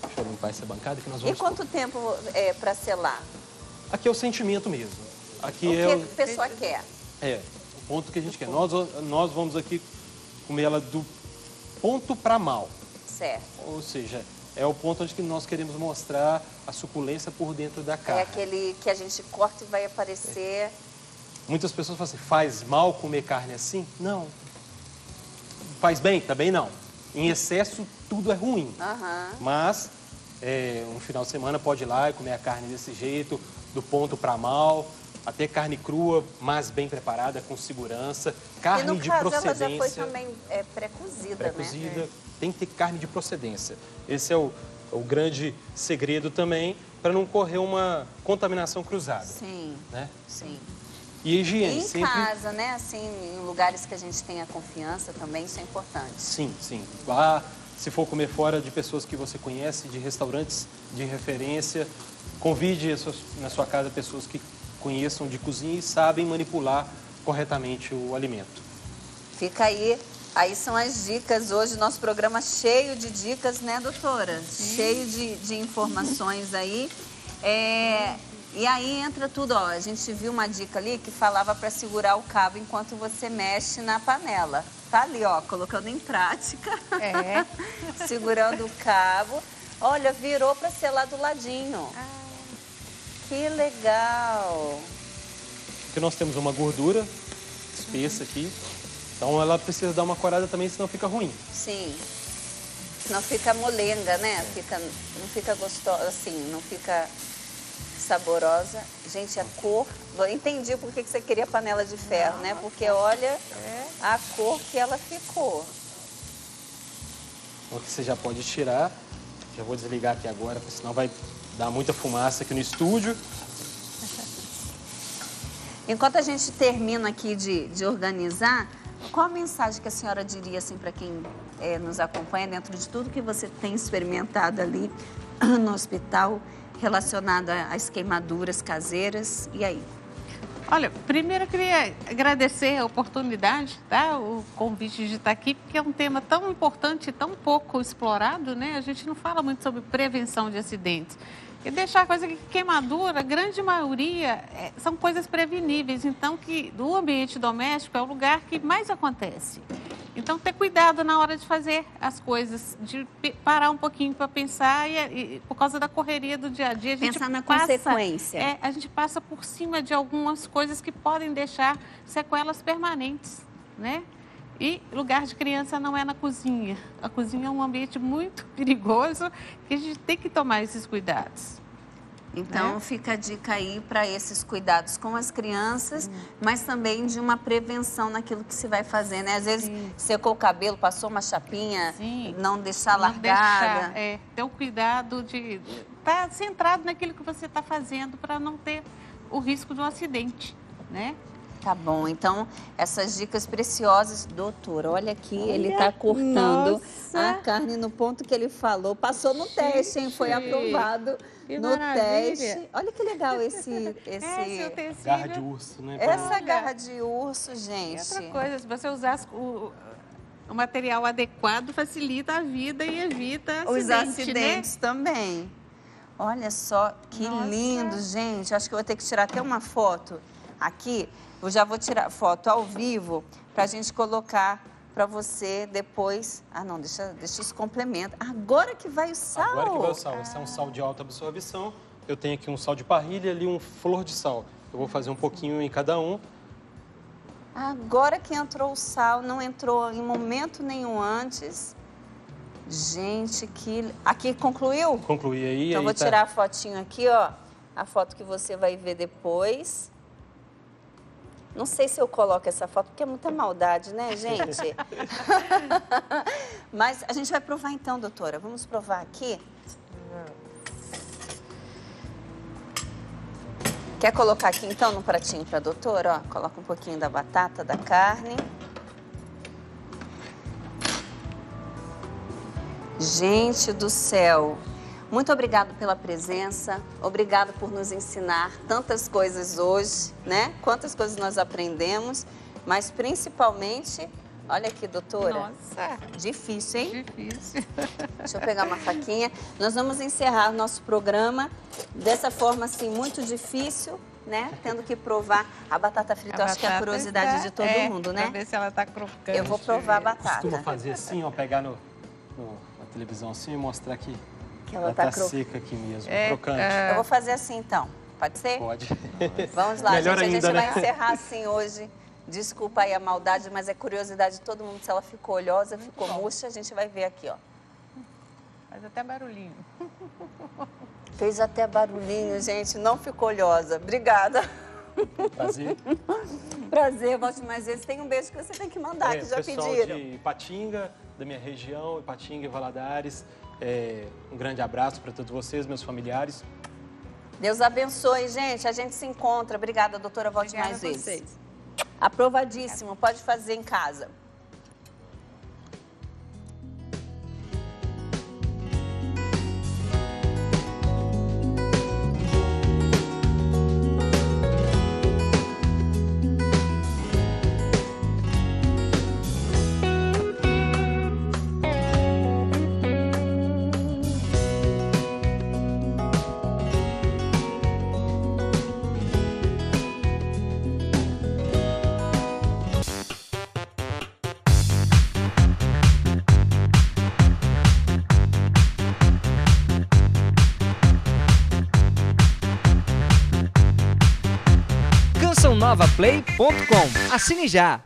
[SPEAKER 6] Deixa eu limpar essa bancada que nós
[SPEAKER 2] E
[SPEAKER 6] vamos...
[SPEAKER 2] quanto tempo é para selar?
[SPEAKER 6] Aqui é o sentimento mesmo. Aqui
[SPEAKER 2] O
[SPEAKER 6] é
[SPEAKER 2] que a pessoa quer?
[SPEAKER 6] É, o ponto que a gente quer. Nós vamos aqui comer ela do ponto para mal.
[SPEAKER 2] Certo.
[SPEAKER 6] Ou seja, é o ponto onde nós queremos mostrar a suculência por dentro da carne.
[SPEAKER 2] É aquele que a gente corta e vai aparecer...
[SPEAKER 6] Muitas pessoas falam assim, faz mal comer carne assim? Não. Faz bem? Também não. Em excesso, tudo é ruim. Mas, um final de semana pode ir lá e comer a carne desse jeito, do ponto para mal, até carne crua, mas bem preparada, com segurança. Carne de procedência.
[SPEAKER 2] Ela já foi também pré-cozida,
[SPEAKER 6] pré-cozida,
[SPEAKER 2] né?
[SPEAKER 6] Tem que ter carne de procedência. Esse é o grande segredo também, para não correr uma contaminação cruzada. Sim,
[SPEAKER 2] né? Sim.
[SPEAKER 6] E higiene.
[SPEAKER 2] E em casa, né? Assim, em lugares que a gente tenha confiança também, isso é importante.
[SPEAKER 6] Sim, sim. Vá, se for comer fora de pessoas que você conhece, de restaurantes de referência, convide na sua casa pessoas que conheçam de cozinha e sabem manipular corretamente o alimento.
[SPEAKER 2] Fica aí. Aí são as dicas. Hoje nosso programa cheio de dicas, né, doutora? Sim. Cheio de informações aí. E aí entra tudo, ó. A gente viu uma dica ali que falava para segurar o cabo enquanto você mexe na panela. Tá ali, ó, colocando em prática. Segurando o cabo. Olha, virou para selar do ladinho. Que legal.
[SPEAKER 6] Porque nós temos uma gordura espessa aqui. Então ela precisa dar uma corada também, senão fica ruim.
[SPEAKER 2] Sim. Senão fica molenga, né? Não fica gostosa, assim, não fica saborosa. Gente, a cor... Eu entendi por que você queria panela de ferro, né? Porque olha a cor que ela ficou.
[SPEAKER 6] Então aqui você já pode tirar. Já vou desligar aqui agora, porque senão vai dar muita fumaça aqui no estúdio.
[SPEAKER 2] Enquanto a gente termina aqui de organizar, qual a mensagem que a senhora diria assim, para quem nos acompanha dentro de tudo que você tem experimentado ali no hospital relacionado às queimaduras caseiras? E aí?
[SPEAKER 3] Olha, primeiro eu queria agradecer a oportunidade, tá? O convite de estar aqui, porque é um tema tão importante e tão pouco explorado, né? A gente não fala muito sobre prevenção de acidentes. E deixar a coisa que queimadura, a grande maioria, são coisas preveníveis. Então, que o ambiente doméstico é o lugar que mais acontece. Então, ter cuidado na hora de fazer as coisas, de parar um pouquinho para pensar e por causa da correria do dia a dia, a gente
[SPEAKER 2] pensar na consequência.
[SPEAKER 3] A gente passa por cima de algumas coisas que podem deixar sequelas permanentes, né? E lugar de criança não é na cozinha. A cozinha é um ambiente muito perigoso que a gente tem que tomar esses cuidados.
[SPEAKER 2] Então, fica a dica aí para esses cuidados com as crianças, mas também de uma prevenção naquilo que se vai fazer, né? Às vezes, secou o cabelo, passou uma chapinha, não deixar largada.
[SPEAKER 3] Ter o cuidado de estar centrado naquilo que você está fazendo para não ter o risco de um acidente, né?
[SPEAKER 2] Tá bom, então essas dicas preciosas, doutora, olha aqui, ele tá cortando a carne no ponto que ele falou, passou no teste, hein? Foi aprovado no teste. Olha que legal esse
[SPEAKER 6] garra de urso, né?
[SPEAKER 2] Essa garra de urso, gente.
[SPEAKER 3] E outra coisa, se você usar o material adequado, facilita a vida e evita
[SPEAKER 2] os acidentes,
[SPEAKER 3] né?
[SPEAKER 2] Também. Olha só que lindo, gente. Acho que eu vou ter que tirar até uma foto aqui. Eu já vou tirar foto ao vivo para a gente colocar para você depois. Ah, não, deixa os complementos. Agora que vai o sal.
[SPEAKER 6] Agora que vai o sal. Esse é um sal de alta absorção. Eu tenho aqui um sal de parrilha e ali um flor de sal. Eu vou fazer um pouquinho em cada um.
[SPEAKER 2] Agora que entrou o sal, não entrou em momento nenhum antes. Gente, aqui concluiu?
[SPEAKER 6] Concluí aí.
[SPEAKER 2] Então,
[SPEAKER 6] aí
[SPEAKER 2] vou tirar a fotinho aqui, ó. A foto que você vai ver depois. Não sei se eu coloco essa foto, porque é muita maldade, né, gente? Mas a gente vai provar então, doutora. Vamos provar aqui? Quer colocar aqui então no pratinho para a doutora? Ó, coloca um pouquinho da batata, da carne. Gente do céu, muito obrigado pela presença, obrigado por nos ensinar tantas coisas hoje, né? Quantas coisas nós aprendemos, mas principalmente, olha aqui, doutora.
[SPEAKER 3] Nossa.
[SPEAKER 2] Difícil, hein?
[SPEAKER 3] Difícil.
[SPEAKER 2] Deixa eu pegar uma faquinha. Nós vamos encerrar nosso programa dessa forma, assim, muito difícil, né? Tendo que provar a batata frita. Eu acho que é a curiosidade de todo mundo, né?
[SPEAKER 3] Pra ver se ela tá crocante.
[SPEAKER 2] Eu vou provar a batata.
[SPEAKER 6] Costuma fazer assim, ó, pegar na televisão assim e mostrar que
[SPEAKER 2] ela
[SPEAKER 6] tá
[SPEAKER 2] seca
[SPEAKER 6] aqui mesmo, crocante.
[SPEAKER 2] Eu vou fazer assim, então. Pode ser?
[SPEAKER 6] Pode.
[SPEAKER 2] Vamos lá,
[SPEAKER 6] Melhor
[SPEAKER 2] gente.
[SPEAKER 6] ainda,
[SPEAKER 2] A gente vai
[SPEAKER 6] né?
[SPEAKER 2] encerrar assim hoje. Desculpa aí a maldade, mas é curiosidade de todo mundo. Se ela ficou olhosa, ficou murcha, a gente vai ver aqui, ó.
[SPEAKER 3] Faz até barulhinho.
[SPEAKER 2] Fez até barulhinho, gente. Não ficou olhosa. Obrigada.
[SPEAKER 6] Prazer.
[SPEAKER 2] Prazer, volte mais vezes. Tem um beijo que você tem que mandar, que já
[SPEAKER 6] pessoal
[SPEAKER 2] pediram.
[SPEAKER 6] de Ipatinga, da minha região, Ipatinga e Valadares. Um grande abraço para todos vocês, meus familiares.
[SPEAKER 2] Deus abençoe, gente. A gente se encontra. Obrigada, doutora. Volte mais vezes.
[SPEAKER 3] Vocês.
[SPEAKER 2] Aprovadíssimo. Pode fazer em casa.
[SPEAKER 1] Cançãonovaplay.com. Assine já!